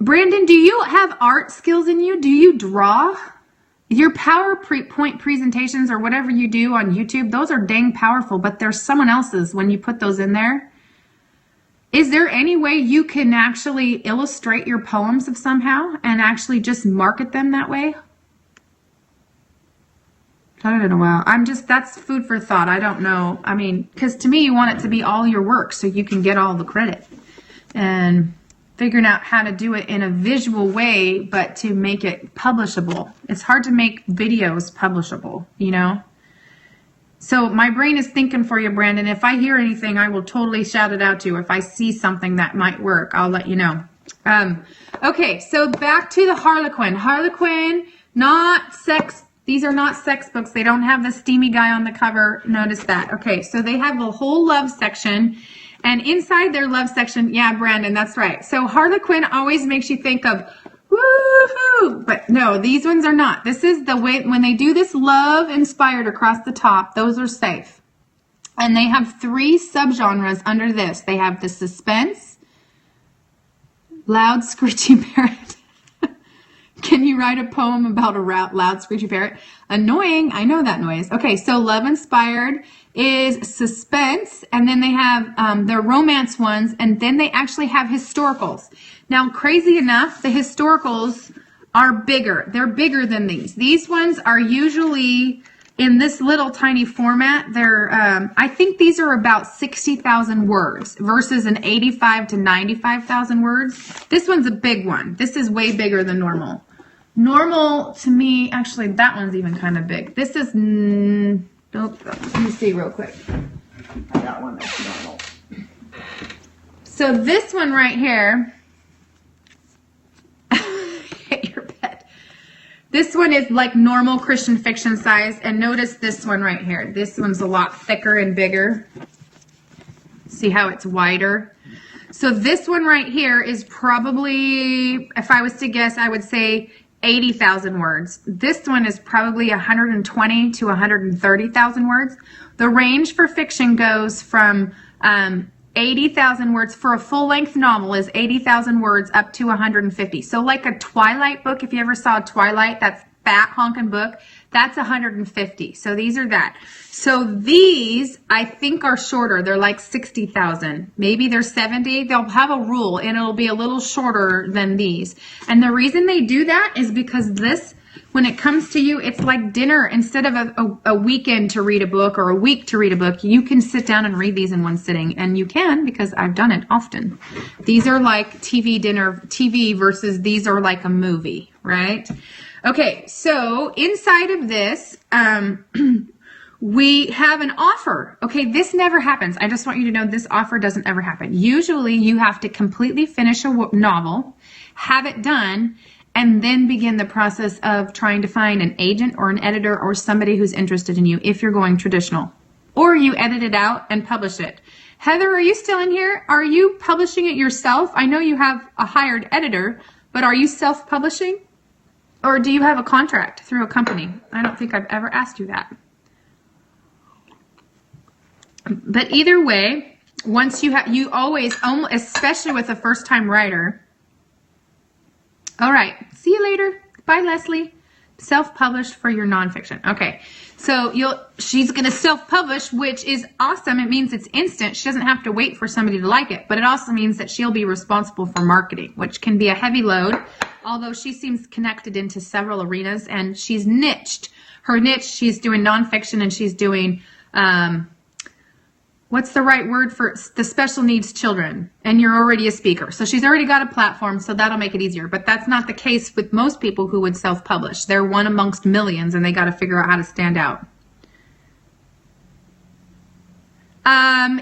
Brandon, do you have art skills in you? Do you draw? Your PowerPoint presentations or whatever you do on YouTube, those are dang powerful, but there's someone else's when you put those in there. Is there any way you can actually illustrate your poems of somehow and actually just market them that way? I don't know. Well, that's food for thought. I don't know. I mean, because to me, you want it to be all your work so you can get all the credit. And figuring out how to do it in a visual way, but to make it publishable. It's hard to make videos publishable, So my brain is thinking for you, Brandon. If I hear anything, I will totally shout it out to you. If I see something that might work, I'll let you know. Okay, so back to the Harlequin. Harlequin, not sex These are not sex books. They don't have the steamy guy on the cover. Notice that. Okay, so they have a whole love section. And inside their love section, yeah, Brandon, that's right. So Harlequin always makes you think of woohoo, but no, these ones are not. This is the way, when they do this love inspired across the top, those are safe. And they have 3 subgenres under this. They have the suspense, loud screechy parrot. Can you write a poem about a loud screechy parrot? Annoying, I know that noise. Okay, so love inspired is suspense, and then they have their romance ones, and then they actually have historicals. Now, crazy enough, the historicals are bigger. They're bigger than these. These ones are usually in this little tiny format. They're, I think these are about 60,000 words versus an 85 to 95,000 words. This one's a big one. This is way bigger than normal. Normal to me, actually, that one's even kind of big. This is, let me see real quick. I got one that's normal. So this one right here, hit your bed. This one is like normal Christian fiction size, and notice this one right here. This one's a lot thicker and bigger. See how it's wider? So this one right here is probably, if I was to guess, I would say 80,000 words. This one is probably 120 to 130,000 words. The range for fiction goes from 80,000 words for a full-length novel is 80,000 words up to 150. So like a Twilight book, if you ever saw Twilight, that's fat honking book, that's 150. So these are that. So these, I think, are shorter. They're like 60,000. Maybe they're 70. They'll have a rule, and it'll be a little shorter than these. And the reason they do that is because this, when it comes to you, it's like dinner. Instead of a weekend to read a book or a week to read a book, you can sit down and read these in one sitting. And you can, because I've done it often. These are like TV versus these are like a movie, right? Okay, so inside of this, we have an offer. Okay, this never happens. I just want you to know this offer doesn't ever happen. Usually you have to completely finish a novel, have it done, and then begin the process of trying to find an agent or an editor or somebody who's interested in you if you're going traditional. Or you edit it out and publish it. Heather, are you still in here? Are you publishing it yourself? I know you have a hired editor, but are you self-publishing? Or do you have a contract through a company? I don't think I've ever asked you that. But either way, once you always, especially with a first-time writer. All right, see you later. Bye, Leslie. Self-published for your nonfiction. Okay, so she's going to self-publish, which is awesome. It means it's instant. She doesn't have to wait for somebody to like it. But it also means that she'll be responsible for marketing, which can be a heavy load. Although she seems connected into several arenas, and she's niched. Her niche, she's doing nonfiction, and she's doing, what's the right word for the special needs children? And you're already a speaker. So she's already got a platform, so that'll make it easier. But that's not the case with most people who would self-publish. They're one amongst millions, and they got to figure out how to stand out.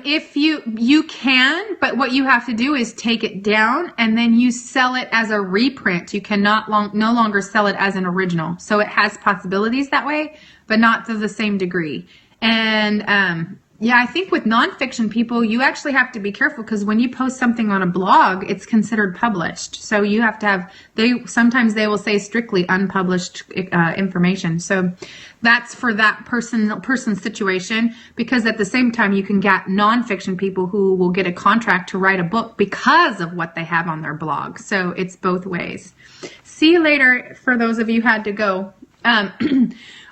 If you can, but what you have to do is take it down and then you sell it as a reprint. You cannot no longer sell it as an original. So it has possibilities that way, but not to the same degree. And, yeah, I think with nonfiction people, you actually have to be careful because when you post something on a blog, it's considered published. So you have to have, sometimes they will say strictly unpublished information. So that's for that person's situation, because at the same time, you can get nonfiction people who will get a contract to write a book because of what they have on their blog. So it's both ways. See you later for those of you who had to go.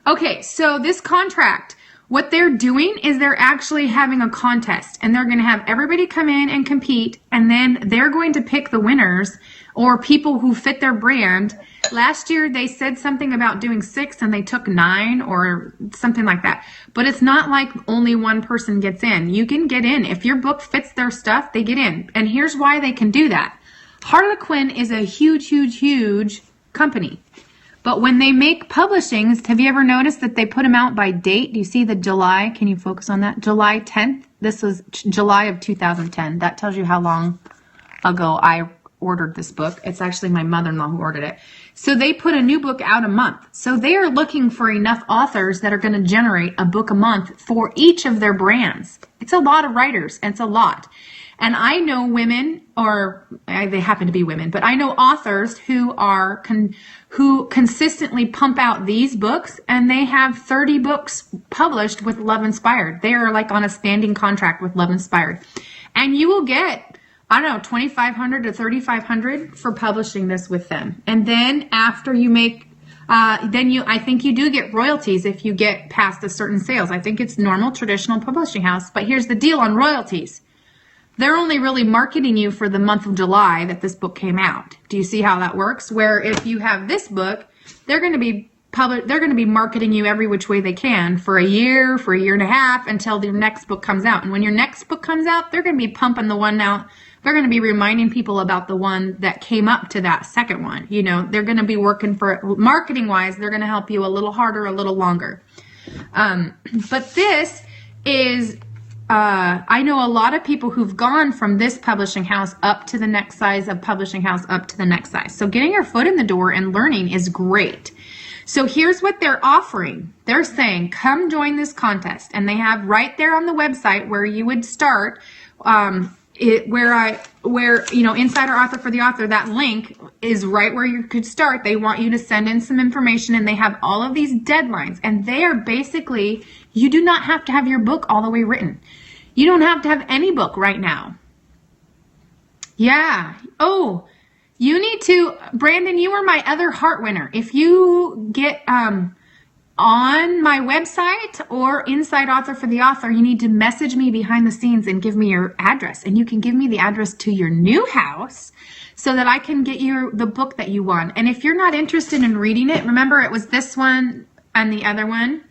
Okay, so this contract, what they're doing is they're actually having a contest, and they're going to have everybody come in and compete, and then they're going to pick the winners or people who fit their brand. Last year they said something about doing 6 and they took 9 or something like that. But it's not like only one person gets in. You can get in. If your book fits their stuff, they get in. And here's why they can do that. Harlequin is a huge, huge, huge company. But when they make publishings, have you ever noticed that they put them out by date? Do you see the July? Can you focus on that? July 10th. This was July of 2010. That tells you how long ago I ordered this book. It's actually my mother-in-law who ordered it. So they put a new book out a month. So they are looking for enough authors that are going to generate a book a month for each of their brands. It's a lot of writers, and it's a lot. And I know women, or they happen to be women, but I know authors who are who consistently pump out these books, and they have 30 books published with Love Inspired. They are like on a standing contract with Love Inspired. And you will get, I don't know, $2,500 to $3,500 for publishing this with them. And then after you make, I think you do get royalties if you get past a certain sales. I think it's normal, traditional publishing house. But here's the deal on royalties. They're only really marketing you for the month of July that this book came out. Do you see how that works? Where if you have this book, they're going to be marketing you every which way they can for a year and a half until their next book comes out. And when your next book comes out, they're going to be pumping the one out. They're going to be reminding people about the one that came up to that second one. You know, they're going to be working for, marketing wise, they're going to help you a little harder, a little longer. But this is, I know a lot of people who've gone from this publishing house up to the next size of publishing house up to the next size. So getting your foot in the door and learning is great. So here's what they're offering. They're saying, come join this contest. And they have right there on the website where you would start, Insider Author for the Author, that link is right where you could start. They want you to send in some information, and they have all of these deadlines. And they are basically, you do not have to have your book all the way written. You don't have to have any book right now. Yeah. Oh, you need to, Brandon, you are my other heart winner. If you get on my website or Inside Author for the Author, you need to message me behind the scenes and give me your address. And you can give me the address to your new house so that I can get you the book that you want. And if you're not interested in reading it, remember it was this one and the other one.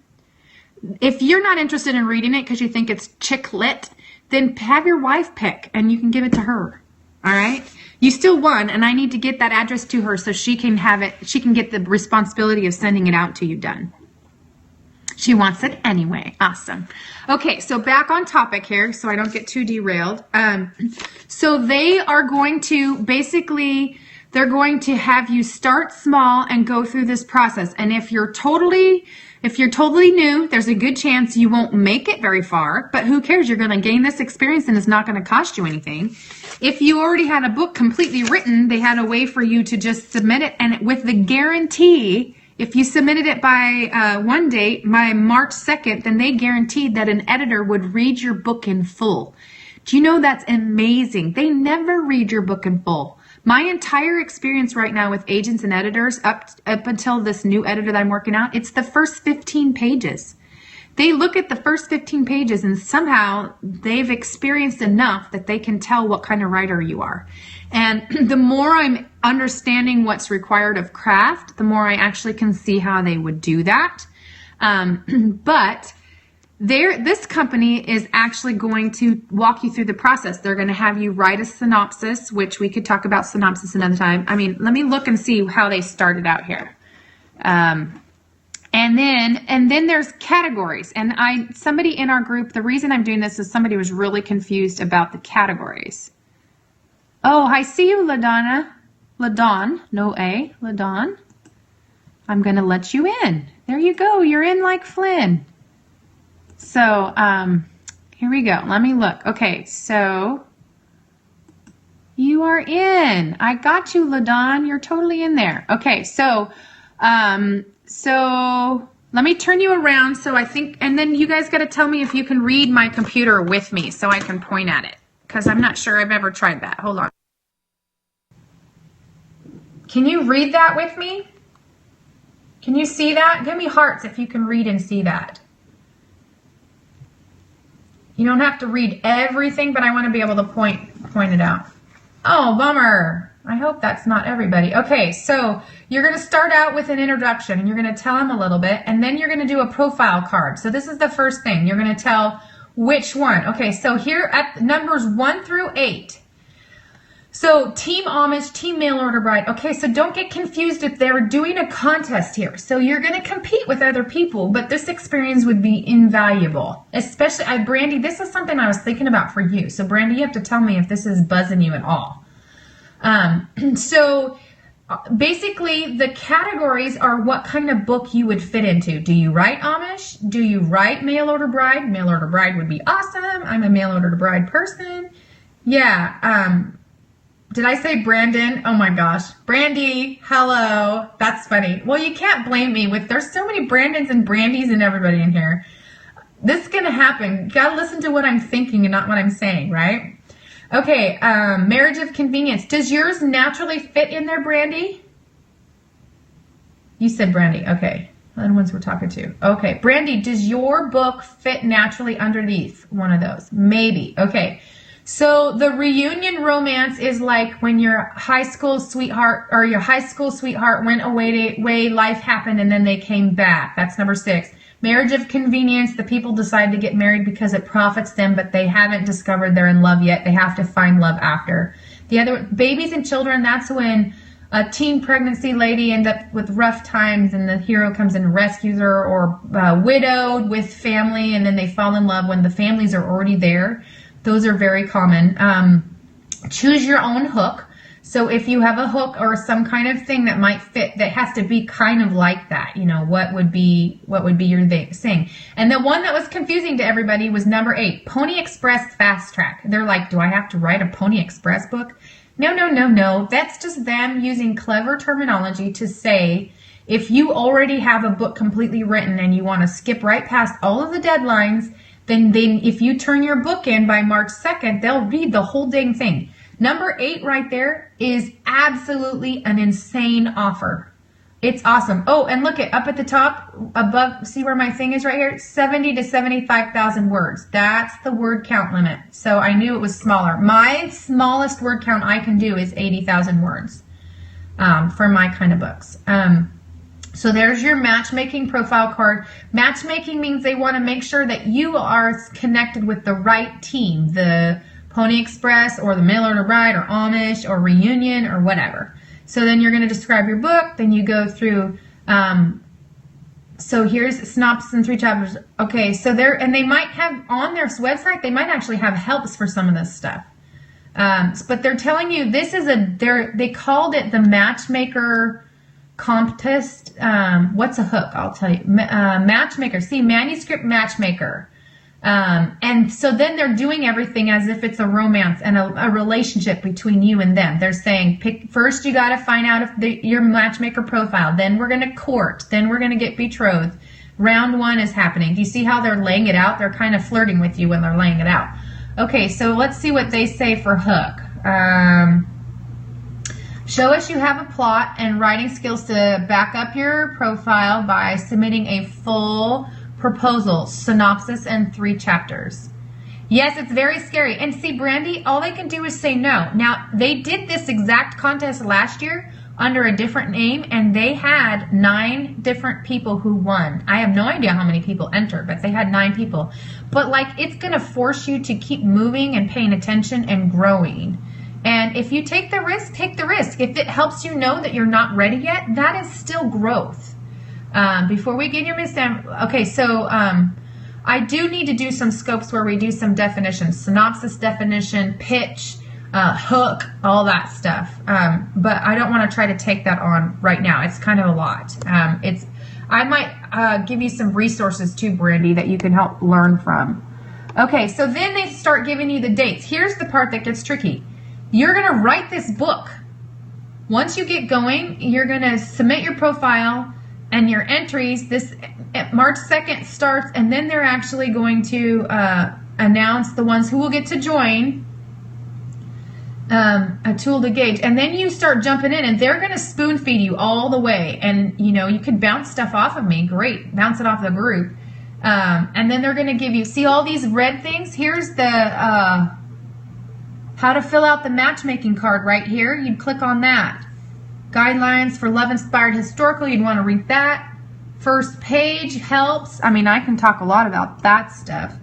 If you're not interested in reading it because you think it's chick lit, then have your wife pick and you can give it to her. All right? You still won, and I need to get that address to her so she can have it. She can get the responsibility of sending it out to you done. She wants it anyway. Awesome. Okay, so back on topic here so I don't get too derailed. So they are going to basically, they're going to have you start small and go through this process. And if you're totally new, there's a good chance you won't make it very far, but who cares? You're going to gain this experience and it's not going to cost you anything. If you already had a book completely written, they had a way for you to just submit it, and with the guarantee, if you submitted it by one date, by March 2nd, then they guaranteed that an editor would read your book in full. Do you know that's amazing? They never read your book in full. My entire experience right now with agents and editors, up until this new editor that I'm working out, it's the first 15 pages. They look at the first 15 pages and somehow they've experienced enough that they can tell what kind of writer you are. And the more I'm understanding what's required of craft, the more I actually can see how they would do that. But this company is actually going to walk you through the process. They're going to have you write a synopsis, which we could talk about synopsis another time. I mean, let me look and see how they started out here. And then there's categories. And somebody in our group, the reason I'm doing this is somebody was really confused about the categories. Oh, I see you, LaDonna. LaDon, no A, LaDon. I'm going to let you in. There you go. You're in like Flynn. So, here we go. Let me look. Okay, so you are in. I got you, LaDon. You're totally in there. Okay, so let me turn you around. So I think, and then you guys got to tell me if you can read my computer with me so I can point at it, because I'm not sure I've ever tried that. Hold on. Can you read that with me? Can you see that? Give me hearts if you can read and see that. You don't have to read everything, but I want to be able to point it out. Oh, bummer. I hope that's not everybody. Okay, so you're going to start out with an introduction, and you're going to tell them a little bit, and then you're going to do a profile card. So this is the first thing. You're going to tell which one. Okay, so here at numbers 1 through 8. So Team Homage, Team Mail Order Bride. Okay, so don't get confused if they're doing a contest here. So you're going to compete with other people, but this experience would be invaluable. Especially, Brandy, this is something I was thinking about for you. So Brandy, you have to tell me if this is buzzing you at all. So basically the categories are what kind of book you would fit into. Do you write Amish? Do you write mail order bride? Mail order bride would be awesome. I'm a mail order bride person. Yeah. Did I say Brandon? Oh my gosh. Brandy, hello. That's funny. Well, you can't blame me there's so many Brandons and Brandies and everybody in here. This is going to happen. You got to listen to what I'm thinking and not what I'm saying, right? Okay, marriage of convenience. Does yours naturally fit in there, Brandy? You said Brandy. Okay. The ones we're talking to. Okay. Brandy, does your book fit naturally underneath one of those? Maybe. Okay. So the reunion romance is like when your high school sweetheart went away, life happened, and then they came back. That's number 6. Marriage of convenience, the people decide to get married because it profits them, but they haven't discovered they're in love yet. They have to find love after. The other, babies and children, that's when a teen pregnancy lady ends up with rough times and the hero comes and rescues her, or widowed with family and then they fall in love when the families are already there. Those are very common. Choose your own hook. So if you have a hook or some kind of thing that might fit, that has to be kind of like that, you know, what would be your thing. And the one that was confusing to everybody was number 8, Pony Express Fast Track. They're like, do I have to write a Pony Express book? No. That's just them using clever terminology to say, if you already have a book completely written and you want to skip right past all of the deadlines, then if you turn your book in by March 2nd, they'll read the whole dang thing. Number 8 right there is absolutely an insane offer. It's awesome. Oh, and look up at the top above, see where my thing is right here? 70 to 75,000 words. That's the word count limit. So I knew it was smaller. My smallest word count I can do is 80,000 words for my kind of books. So there's your matchmaking profile card. Matchmaking means they want to make sure that you are connected with the right team, the Pony Express or the Mail Order Bride or Amish or Reunion or whatever. So then you're going to describe your book. Then you go through, so here's synopsis in 3 chapters. Okay, so and they might have on their website, they might actually have helps for some of this stuff. But they're telling you this is they called it the matchmaker contest. What's a hook? I'll tell you. Matchmaker. See, manuscript matchmaker. And so then they're doing everything as if it's a romance and a relationship between you and them. They're saying, first you got to find out if your matchmaker profile. Then we're going to court. Then we're going to get betrothed. Round 1 is happening. Do you see how they're laying it out? They're kind of flirting with you when they're laying it out. Okay, so let's see what they say for hook. Show us you have a plot and writing skills to back up your profile by submitting a full proposal, synopsis, and 3 chapters. Yes, it's very scary. And see, Brandy, all they can do is say no. Now, they did this exact contest last year under a different name, and they had 9 different people who won. I have no idea how many people entered, but they had 9 people. But, like, it's going to force you to keep moving and paying attention and growing. And if you take the risk, take the risk. If it helps you know that you're not ready yet, that is still growth. Before we get your okay, so I do need to do some scopes where we do some definitions, synopsis definition, pitch, hook, all that stuff. But I don't want to try to take that on right now. It's kind of a lot. I might give you some resources too, Brandy, that you can help learn from. Okay, so then they start giving you the dates. Here's the part that gets tricky. You're going to write this book. Once you get going, you're going to submit your profile and your entries. This March 2nd starts, and then they're actually going to announce the ones who will get to join a tool to gauge. And then you start jumping in, and they're going to spoon feed you all the way. And, you know, you could bounce stuff off of me. Great. Bounce it off the group. And then they're going to give you, see all these red things? Here's the how to fill out the matchmaking card right here. You'd click on that. Guidelines for love-inspired historical. You'd want to read that. First page helps. I mean, I can talk a lot about that stuff.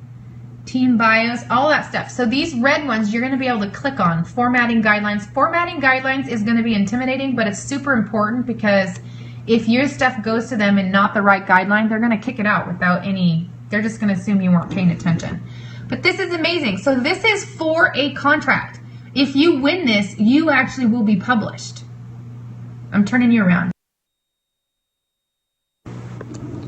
Teen bios, all that stuff. So these red ones you're going to be able to click on. Formatting guidelines. Formatting guidelines is going to be intimidating, but it's super important because if your stuff goes to them and not the right guideline, they're going to kick it out without any, they're just going to assume you weren't paying attention. But this is amazing. So this is for a contract. If you win this, you actually will be published. I'm turning you around.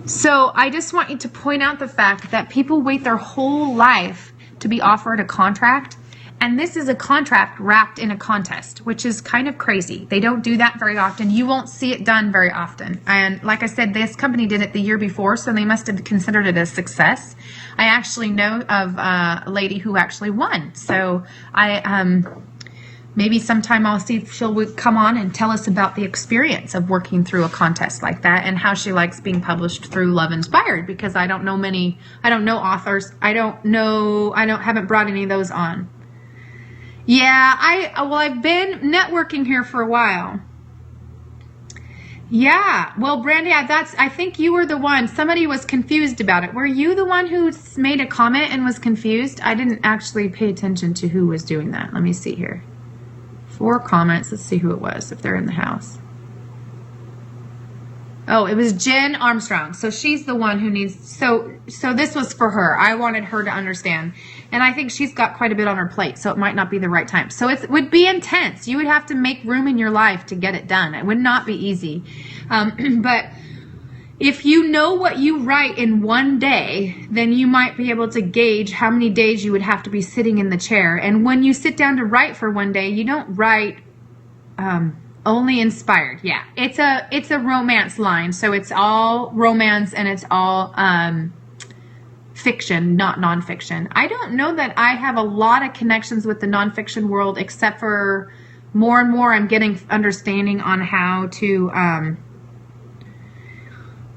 So I just want you to point out the fact that people wait their whole life to be offered a contract. And this is a contract wrapped in a contest, which is kind of crazy. They don't do that very often. You won't see it done very often. And like I said, this company did it the year before, so they must have considered it a success. I actually know of a lady who actually won. So maybe sometime I'll see if she'll come on and tell us about the experience of working through a contest like that and how she likes being published through Love Inspired, because I don't know authors. Haven't brought any of those on. Yeah, I've been networking here for a while. Yeah, well, Brandy, I think you were the one. Somebody was confused about it. Were you the one who made a comment and was confused? I didn't actually pay attention to who was doing that. Let me see here. 4 comments. Let's see who it was, if they're in the house. Oh, it was Jen Armstrong. So she's the one who needs, so this was for her. I wanted her to understand. And I think she's got quite a bit on her plate, so it might not be the right time. So it would be intense. You would have to make room in your life to get it done. It would not be easy. But if you know what you write in one day, then you might be able to gauge how many days you would have to be sitting in the chair. And when you sit down to write for one day, you don't write only inspired. Yeah, it's a romance line, so it's all romance and it's all fiction, not nonfiction. I don't know that I have a lot of connections with the nonfiction world, except for more and more I'm getting understanding on how to,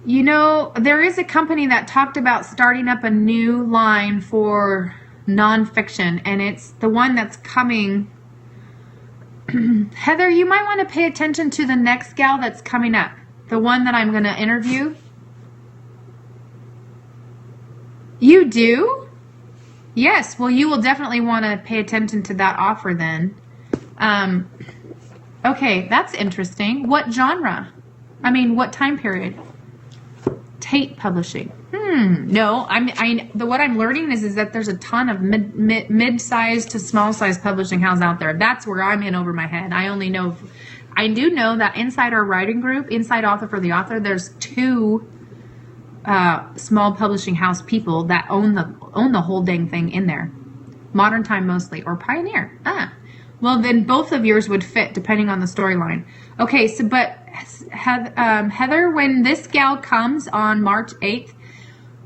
there is a company that talked about starting up a new line for nonfiction, and it's the one that's coming. Heather, you might want to pay attention to the next gal that's coming up, the one that I'm going to interview. You do? Yes, well, you will definitely want to pay attention to that offer then. Okay, that's interesting. What genre? I mean, what time period? Tate Publishing. No, what I'm learning is that there's a ton of mid-sized to small-sized publishing houses out there. That's where I'm in over my head. I do know that inside our writing group, inside Author for the Author, there's 2 small publishing house people that own the whole dang thing in there. Modern Time mostly, or Pioneer. Well, then both of yours would fit depending on the storyline. Okay, so but Heather, when this gal comes on March 8th,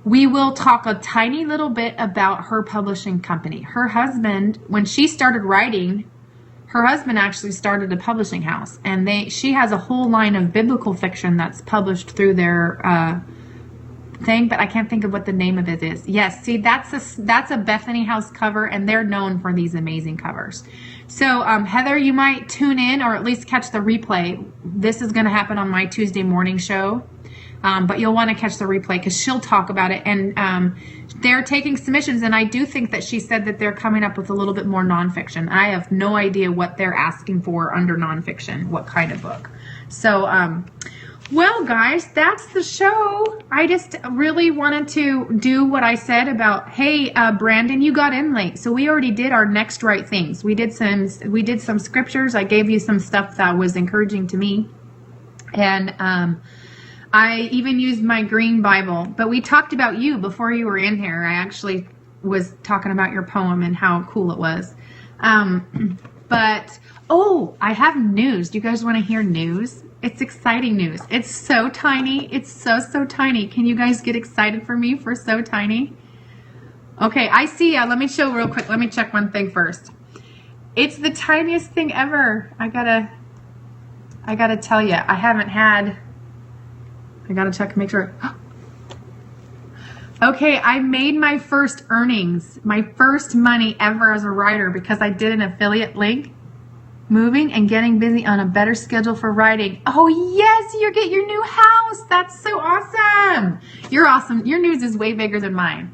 we will talk a tiny little bit about her publishing company. Her husband, when she started writing, her husband actually started a publishing house, and she has a whole line of biblical fiction that's published through their thing, but I can't think of what the name of it is. Yes, see, that's a Bethany House cover, and they're known for these amazing covers. So Heather, you might tune in or at least catch the replay. This is going to happen on my Tuesday morning show. But you'll want to catch the replay because she'll talk about it. And they're taking submissions, and I do think that she said that they're coming up with a little bit more nonfiction. I have no idea what they're asking for under nonfiction, what kind of book. So, well, guys, that's the show. I just really wanted to do what I said about, hey, Brandon, you got in late. So we already did our next right things. We did some scriptures. I gave you some stuff that was encouraging to me. And I even used my green Bible, but we talked about you before you were in here. I actually was talking about your poem and how cool it was. But, I have news. Do you guys want to hear news? It's exciting news. It's so tiny. It's so tiny. Can you guys get excited for me for so tiny? Okay, I see. Let me show real quick. Let me check one thing first. It's the tiniest thing ever. I gotta tell you, I gotta check and make sure. Okay, I made my first earnings, my first money ever as a writer because I did an affiliate link. Moving and getting busy on a better schedule for writing. Oh yes, you get your new house. That's so awesome. You're awesome. Your news is way bigger than mine.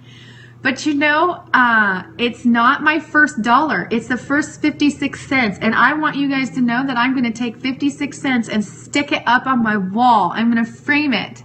But it's not my first dollar. It's the first 56 cents. And I want you guys to know that I'm going to take 56 cents and stick it up on my wall. I'm going to frame it.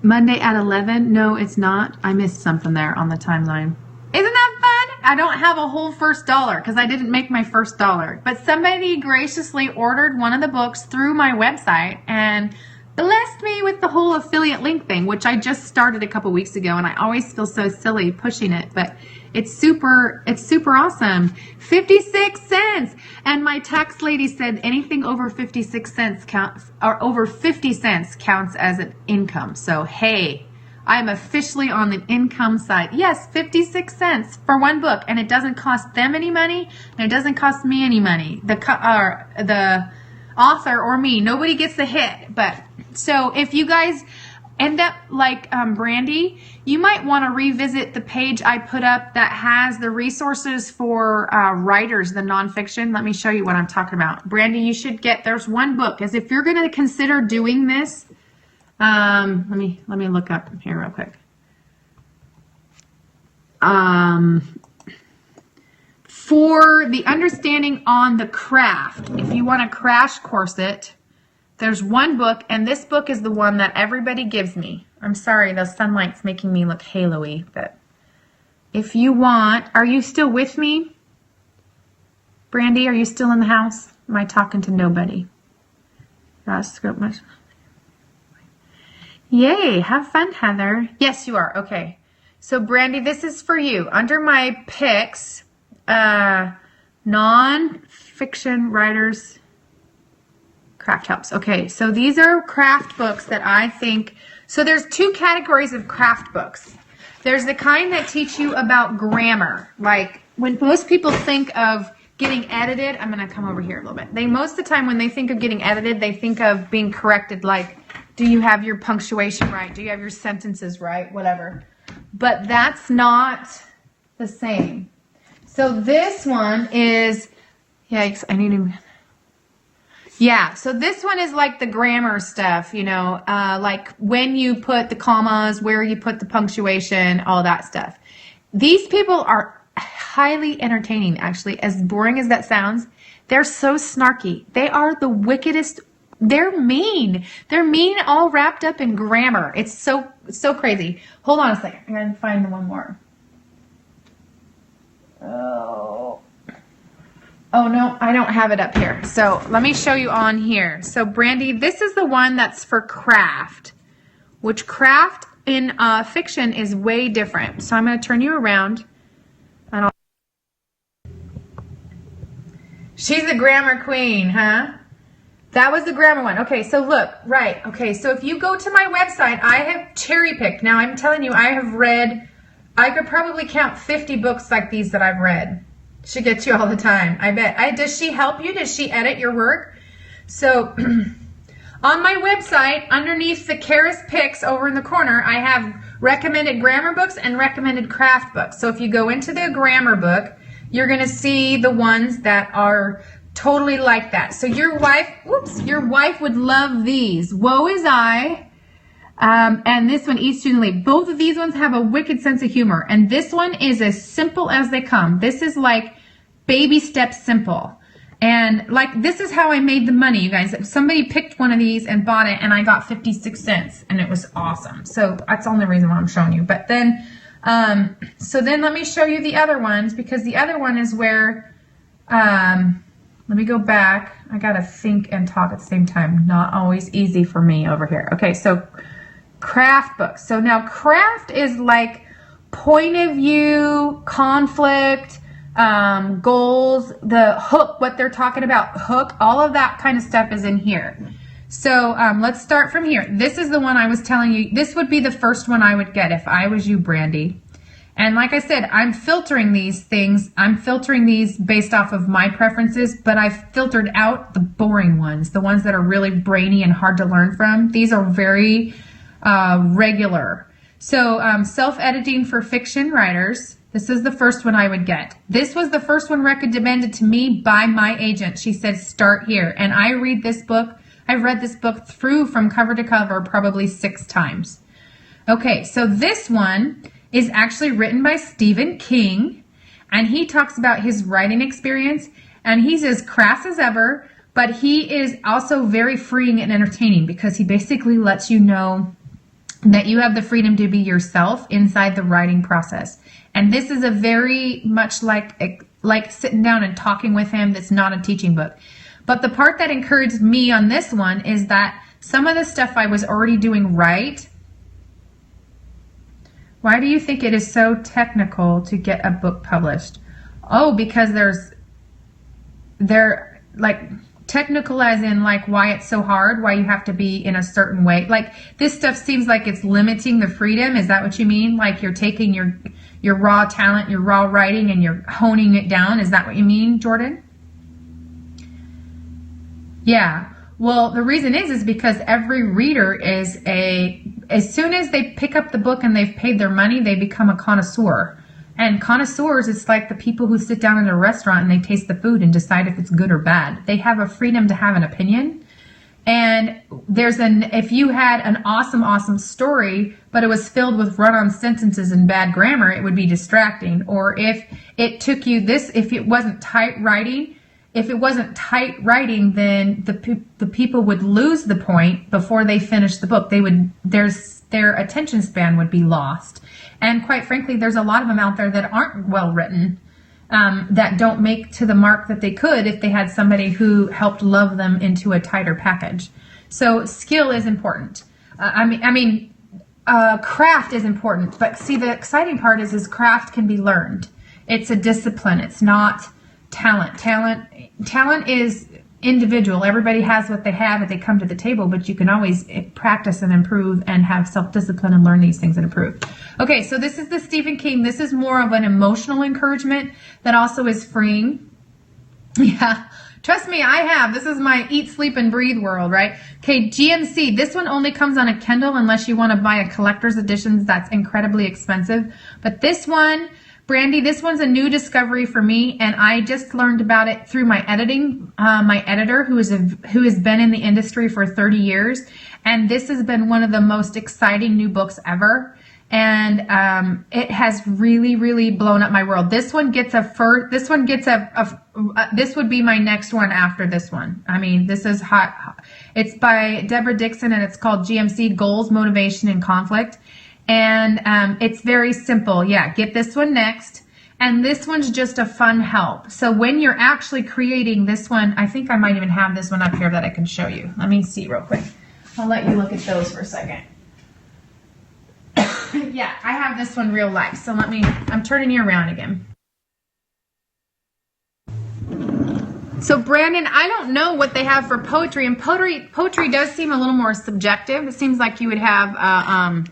Monday at 11? No, it's not. I missed something there on the timeline. Isn't that fun? I don't have a whole first dollar because I didn't make my first dollar. But somebody graciously ordered one of the books through my website and blessed me with the whole affiliate link thing, which I just started a couple weeks ago, and I always feel so silly pushing it, but it's super awesome. 56 cents. And my tax lady said anything over 56 cents counts, or over 50 cents counts as an income. So, hey, I'm officially on the income side. Yes, 56 cents for one book, and it doesn't cost them any money, and it doesn't cost me any money. The author or me, nobody gets a hit. But so if you guys end up like Brandy, you might want to revisit the page I put up that has the resources for writers, the nonfiction. Let me show you what I'm talking about. Brandy, you should get, there's one book, as if you're going to consider doing this. Let me look up here real quick. For the understanding on the craft, if you want to crash course it, there's one book, and this book is the one that everybody gives me. I'm sorry, the sunlight's making me look halo-y, but if you want, are you still with me? Brandy, are you still in the house? Am I talking to nobody? Yay, have fun, Heather. Yes, you are. Okay. So, Brandy, this is for you. Under my picks, non-fiction writers, craft helps. Okay, so these are craft books that I think, so there's two categories of craft books. There's the kind that teach you about grammar. Like, when most people think of getting edited, I'm going to come over here a little bit. Most of the time when they think of getting edited, they think of being corrected, like, do you have your punctuation right? Do you have your sentences right? Whatever. But that's not the same. So this one is, yikes, I need to, yeah, so this one is like the grammar stuff, you know, like when you put the commas, where you put the punctuation, all that stuff. These people are highly entertaining, actually. As boring as that sounds, they're so snarky. They are the wickedest. They're mean. They're mean, all wrapped up in grammar. It's so crazy. Hold on a second. I'm going to find the one more. Oh, no, I don't have it up here. So let me show you on here. So, Brandy, this is the one that's for craft, which craft in fiction is way different. So I'm going to turn you around. And she's the grammar queen, huh? That was the grammar one. Okay, so look, right. Okay, so if you go to my website, I have cherry picked. Now, I'm telling you, I have read, I could probably count 50 books like these that I've read. She gets you all the time, I bet. Does she help you? Does she edit your work? So, on my website, underneath the Karis Picks over in the corner, I have recommended grammar books and recommended craft books. So if you go into the grammar book, you're going to see the ones that are totally like that. So your wife would love these. Woe is I. And this one, Eat Student Leave. Both of these ones have a wicked sense of humor. And this one is as simple as they come. This is like baby steps simple. And like, this is how I made the money, you guys. Somebody picked one of these and bought it, and I got 56 cents. And it was awesome. So that's the only reason why I'm showing you. But then, so then let me show you the other ones, because the other one is where, let me go back. I got to think and talk at the same time. Not always easy for me over here. Okay, so craft books. So now craft is like point of view, conflict, goals, the hook, what they're talking about, hook, all of that kind of stuff is in here. So let's start from here. This is the one I was telling you. This would be the first one I would get if I was you, Brandy. And like I said, I'm filtering these things. I'm filtering these based off of my preferences, but I've filtered out the boring ones, the ones that are really brainy and hard to learn from. These are very regular. So self-editing for fiction writers. This is the first one I would get. This was the first one recommended to me by my agent. She said, start here. And I read this book. I've read this book through from cover to cover probably 6 times. Okay, so this one is actually written by Stephen King. And he talks about his writing experience. And he's as crass as ever. But he is also very freeing and entertaining, because he basically lets you know that you have the freedom to be yourself inside the writing process. And this is a very much like sitting down and talking with him. That's not a teaching book. But the part that encouraged me on this one is that some of the stuff I was already doing right. Why do you think it is so technical to get a book published? Oh, because they're like technical as in like why it's so hard, why you have to be in a certain way. Like this stuff seems like it's limiting the freedom. Is that what you mean? Like you're taking your raw talent, your raw writing, and you're honing it down. Is that what you mean, Jordan? Yeah. Well, the reason is because every reader is as soon as they pick up the book and they've paid their money, they become a connoisseur. And connoisseurs, it's like the people who sit down in a restaurant and they taste the food and decide if it's good or bad. They have a freedom to have an opinion. And if you had an awesome story, but it was filled with run-on sentences and bad grammar, it would be distracting. Or if it took you if it wasn't tight writing, then the people would lose the point before they finished the book. Their attention span would be lost. And quite frankly, there's a lot of them out there that aren't well written, that don't make to the mark that they could if they had somebody who helped love them into a tighter package. So skill is important. Craft is important. But see, the exciting part is craft can be learned. It's a discipline. It's not talent. Talent is individual. Everybody has what they have if they come to the table, but you can always practice and improve and have self-discipline and learn these things and improve. Okay, so this is the Stephen King. This is more of an emotional encouragement that also is freeing. Yeah, trust me, I have. This is my eat, sleep, and breathe world, right? Okay, GMC. This one only comes on a Kindle unless you want to buy a collector's edition. That's incredibly expensive. But this one, Brandy, this one's a new discovery for me, and I just learned about it through my my editor, who has been in the industry for 30 years, and this has been one of the most exciting new books ever, and it has really blown up my world. This one gets this would be my next one after this one. I mean, this is hot. It's by Deborah Dixon, and it's called GMC: Goals, Motivation, and Conflict. And it's very simple. Yeah, get this one next. And this one's just a fun help. So when you're actually creating this one, I think I might even have this one up here that I can show you. Let me see real quick. I'll let you look at those for a second. Yeah, I have this one real life. So I'm turning you around again. So Brandon, I don't know what they have for poetry. And poetry does seem a little more subjective. It seems like you would have...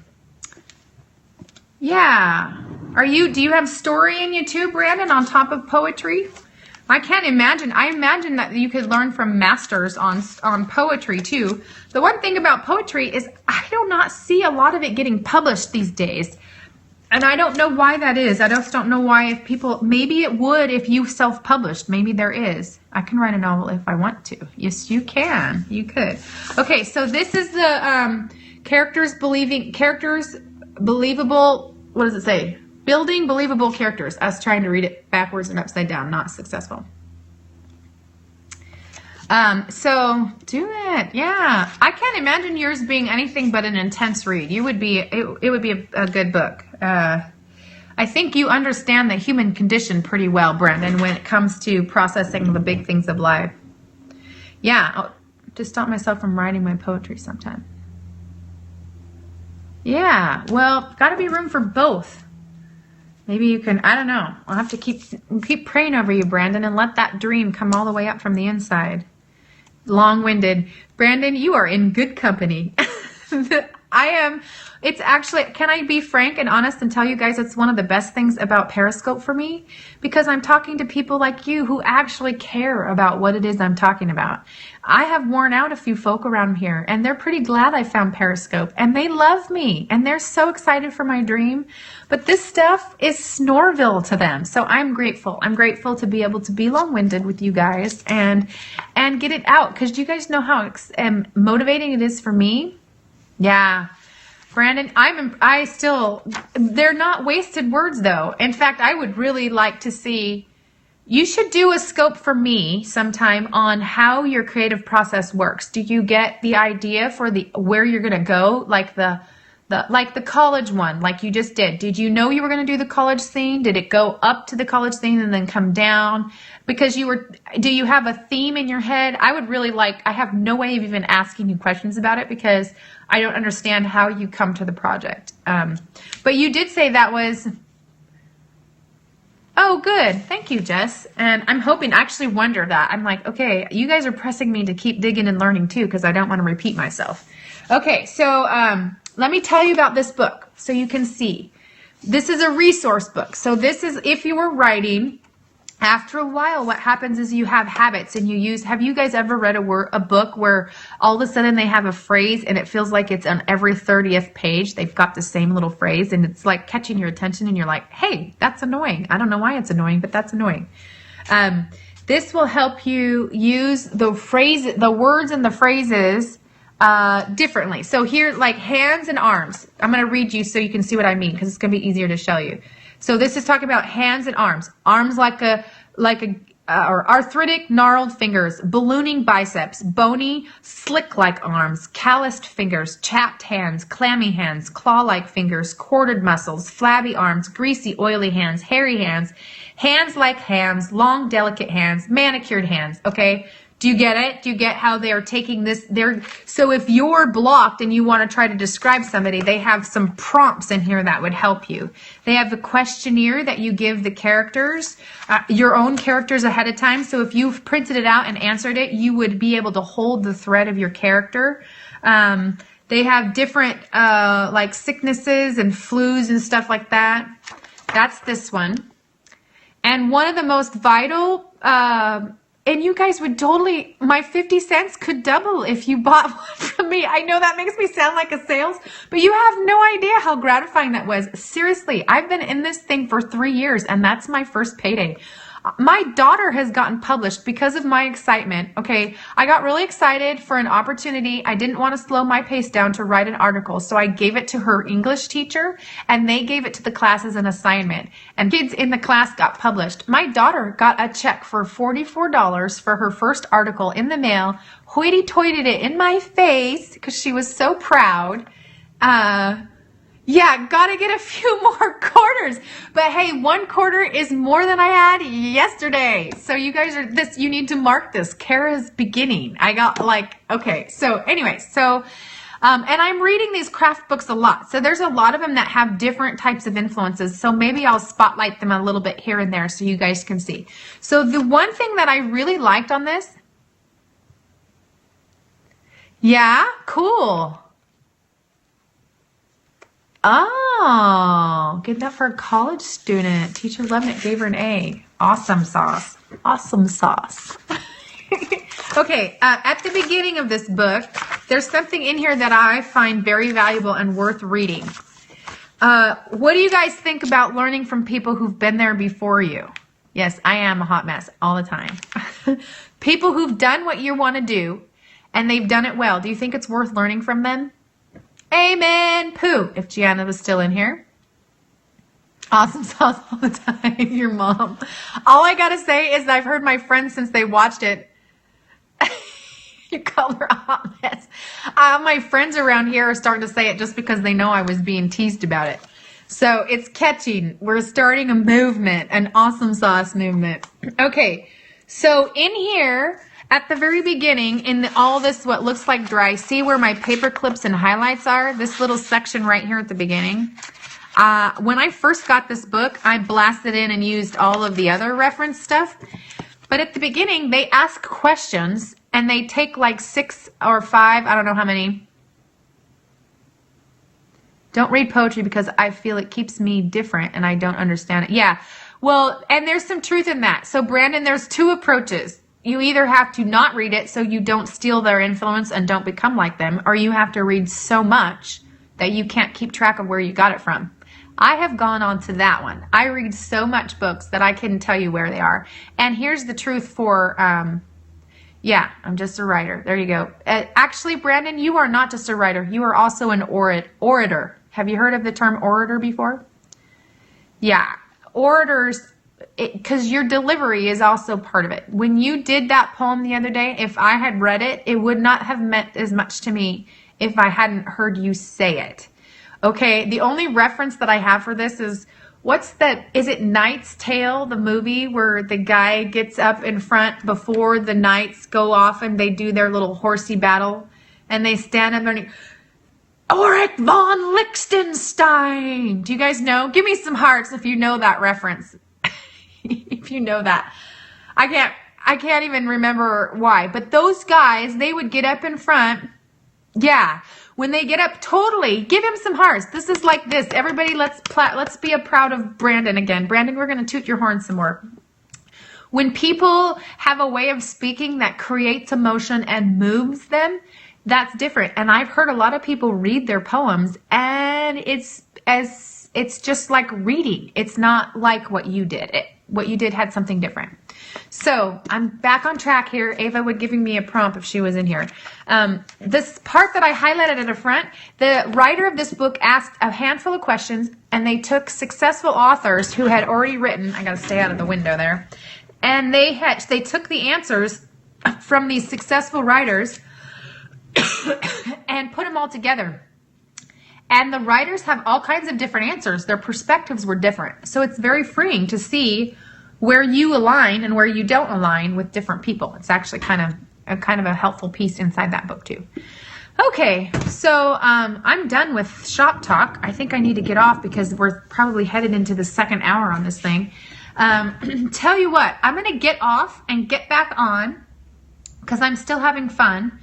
Yeah. Do you have story in you too, Brandon, on top of poetry? I can't imagine. I imagine that you could learn from masters on poetry too. The one thing about poetry is I do not see a lot of it getting published these days. And I don't know why that is. I just don't know why maybe it would if you self-published. Maybe there is. I can write a novel if I want to. Yes, you can. You could. Okay, so this is the characters believable, what does it say? Building believable characters. I was trying to read it backwards and upside down, not successful. So do it. Yeah. I can't imagine yours being anything but an intense read. It would be a good book. I think you understand the human condition pretty well, Brandon, when it comes to processing the big things of life. Yeah. I'll just stop myself from writing my poetry sometime. Yeah, well, got to be room for both. Maybe you can, I don't know. I'll have to keep praying over you, Brandon, and let that dream come all the way up from the inside. Long-winded. Brandon, you are in good company. I am. It's actually, can I be frank and honest and tell you guys it's one of the best things about Periscope for me? Because I'm talking to people like you who actually care about what it is I'm talking about. I have worn out a few folk around here, and they're pretty glad I found Periscope, and they love me, and they're so excited for my dream. But this stuff is Snorville to them, so I'm grateful. I'm grateful to be able to be long-winded with you guys and get it out, because do you guys know how motivating it is for me? Yeah. Brandon, they're not wasted words though. In fact, I would really like to see, you should do a scope for me sometime on how your creative process works. Do you get the idea for where you're going to go? Like the Like the college one, like you just did. Did you know you were going to do the college scene? Did it go up to the college scene and then come down? Because do you have a theme in your head? I would really I have no way of even asking you questions about it because I don't understand how you come to the project. But you did say that was, oh, good. Thank you, Jess. And I'm hoping, I actually wonder that. I'm like, okay, you guys are pressing me to keep digging and learning too because I don't want to repeat myself. Okay, so let me tell you about this book so you can see. This is a resource book. So this is if you were writing. After a while, what happens is you have habits and have you guys ever read a book where all of a sudden they have a phrase and it feels like it's on every 30th page? They've got the same little phrase and it's like catching your attention and you're like, hey, that's annoying. I don't know why it's annoying, but that's annoying. This will help you use the words and the phrases differently. So here, like hands and arms. I'm going to read you so you can see what I mean because it's going to be easier to show you. So this is talking about hands and arms. Arms or arthritic, gnarled fingers, ballooning biceps, bony, slick-like arms, calloused fingers, chapped hands, clammy hands, claw-like fingers, corded muscles, flabby arms, greasy, oily hands, hairy hands, hands like hams, long, delicate hands, manicured hands, okay? Do you get it? Do you get how they're taking this? So if you're blocked and you want to try to describe somebody, they have some prompts in here that would help you. They have the questionnaire that you give the characters, your own characters ahead of time. So if you've printed it out and answered it, you would be able to hold the thread of your character. They have different like sicknesses and flus and stuff like that. That's this one. And one of the most vital and you guys would totally, my 50 cents could double if you bought one from me. I know that makes me sound like a sales, but you have no idea how gratifying that was. Seriously, I've been in this thing for 3 years and that's my first payday. My daughter has gotten published because of my excitement. Okay, I got really excited for an opportunity. I didn't want to slow my pace down to write an article, so I gave it to her English teacher, and they gave it to the class as an assignment. And kids in the class got published. My daughter got a check for $44 for her first article in the mail, hoity-toited it in my face because she was so proud. Yeah, gotta get a few more quarters. But hey, 1 quarter is more than I had yesterday. So you guys you need to mark this. Kara's beginning. I got okay. So anyway, and I'm reading these craft books a lot. So there's a lot of them that have different types of influences. So maybe I'll spotlight them a little bit here and there so you guys can see. So the one thing that I really liked on this. Yeah, cool. Oh, good enough for a college student. Teacher loved it, gave her an A. Awesome sauce. Awesome sauce. Okay, at the beginning of this book, there's something in here that I find very valuable and worth reading. What do you guys think about learning from people who've been there before you? Yes, I am a hot mess all the time. People who've done what you want to do, and they've done it well. Do you think it's worth learning from them? Amen. Pooh, if Gianna was still in here. Awesome sauce all the time. Your mom. All I got to say is I've heard my friends since they watched it. You call her a hot mess. My friends around here are starting to say it just because they know I was being teased about it. So it's catching. We're starting a movement, an awesome sauce movement. Okay, so in here, at the very beginning, in all this what looks like dry, see where my paper clips and highlights are? This little section right here at the beginning. When I first got this book, I blasted in and used all of the other reference stuff. But at the beginning, they ask questions, and they take like 6 or 5, I don't know how many. Don't read poetry because I feel it keeps me different and I don't understand it. Yeah, well, and there's some truth in that. So Brandon, there's 2 approaches. You either have to not read it so you don't steal their influence and don't become like them, or you have to read so much that you can't keep track of where you got it from. I have gone on to that one. I read so much books that I couldn't tell you where they are. And here's the truth for, yeah, I'm just a writer. There you go. Actually, Brandon, you are not just a writer. You are also an orator. Have you heard of the term orator before? Yeah, orators, because your delivery is also part of it. When you did that poem the other day, if I had read it, it would not have meant as much to me if I hadn't heard you say it. Okay, the only reference that I have for this is, is it Knight's Tale, the movie where the guy gets up in front before the knights go off and they do their little horsey battle and they stand up there and Ulrich von Liechtenstein. Do you guys know? Give me some hearts if you know that reference. If you know that. I can't even remember why, but those guys, they would get up in front. Yeah. When they get up, totally, give him some hearts. This is like this. Everybody, let's be proud of Brandon again. Brandon, we're going to toot your horn some more. When people have a way of speaking that creates emotion and moves them, that's different. And I've heard a lot of people read their poems, and it's just like reading. It's not like what you did. What you did had something different. So I'm back on track here. Ava would giving me a prompt if she was in here. This part that I highlighted at the front, the writer of this book asked a handful of questions, and they took successful authors who had already written, I got to stay out of the window there, and they took the answers from these successful writers and put them all together. And the writers have all kinds of different answers. Their perspectives were different. So it's very freeing to see where you align and where you don't align with different people. It's actually kind of a helpful piece inside that book too. Okay, so I'm done with shop talk. I think I need to get off because we're probably headed into the second hour on this thing. Tell you what, I'm going to get off and get back on because I'm still having fun.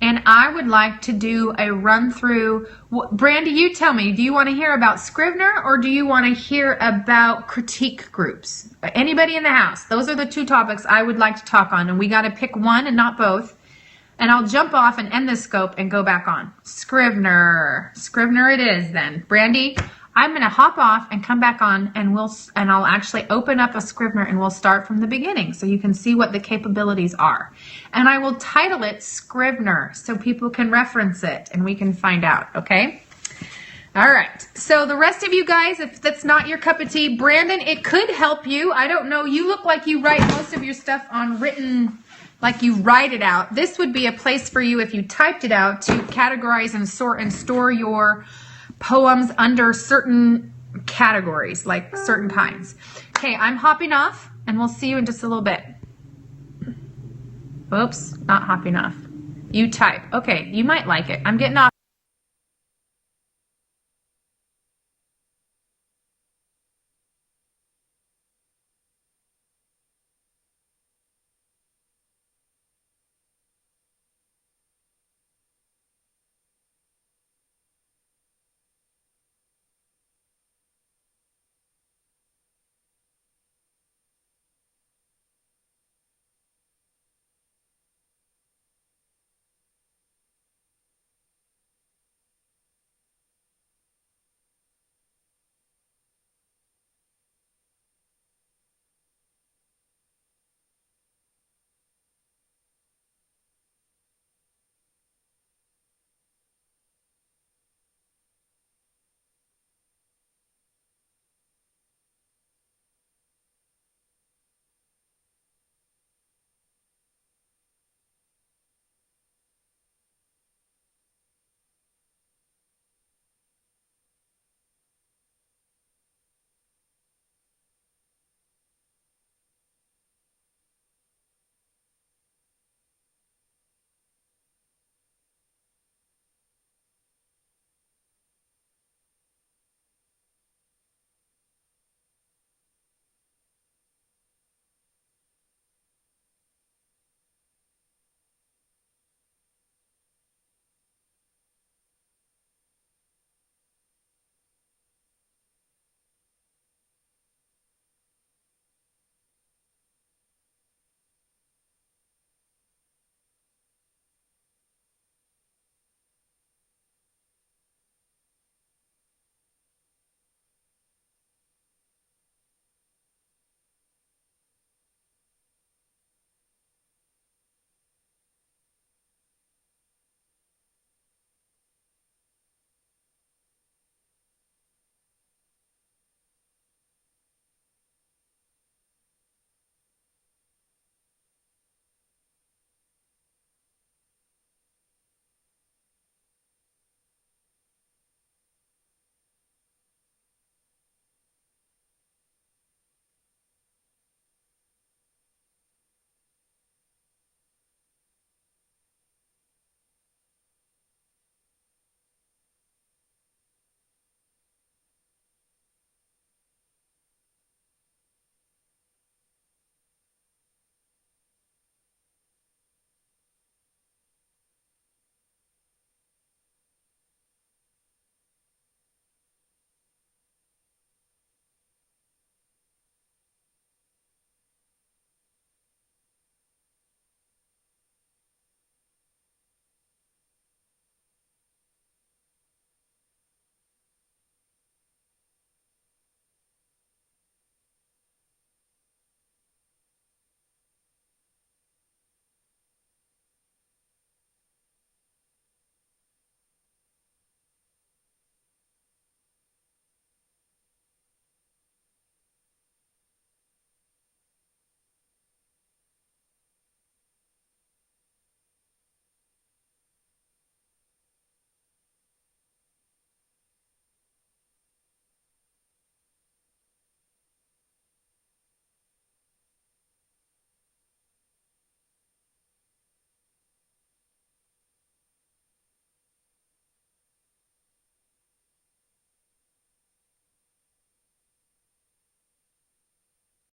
And I would like to do a run through. Brandy, you tell me, do you want to hear about Scrivener or do you want to hear about critique groups? Anybody in the house? Those are the two topics I would like to talk on. And we got to pick one and not both. And I'll jump off and end this scope and go back on. Scrivener. Scrivener it is then. Brandy, I'm going to hop off and come back on and I'll actually open up a Scrivener and we'll start from the beginning so you can see what the capabilities are. And I will title it Scrivener so people can reference it and we can find out, okay? All right. So the rest of you guys, if that's not your cup of tea, Brandon, it could help you. I don't know. You look like you write most of your stuff on written, like you write it out. This would be a place for you if you typed it out to categorize and sort and store your poems under certain categories, like certain kinds. Okay, I'm hopping off and we'll see you in just a little bit. Oops, not hopping off. You type. Okay, you might like it. I'm getting off.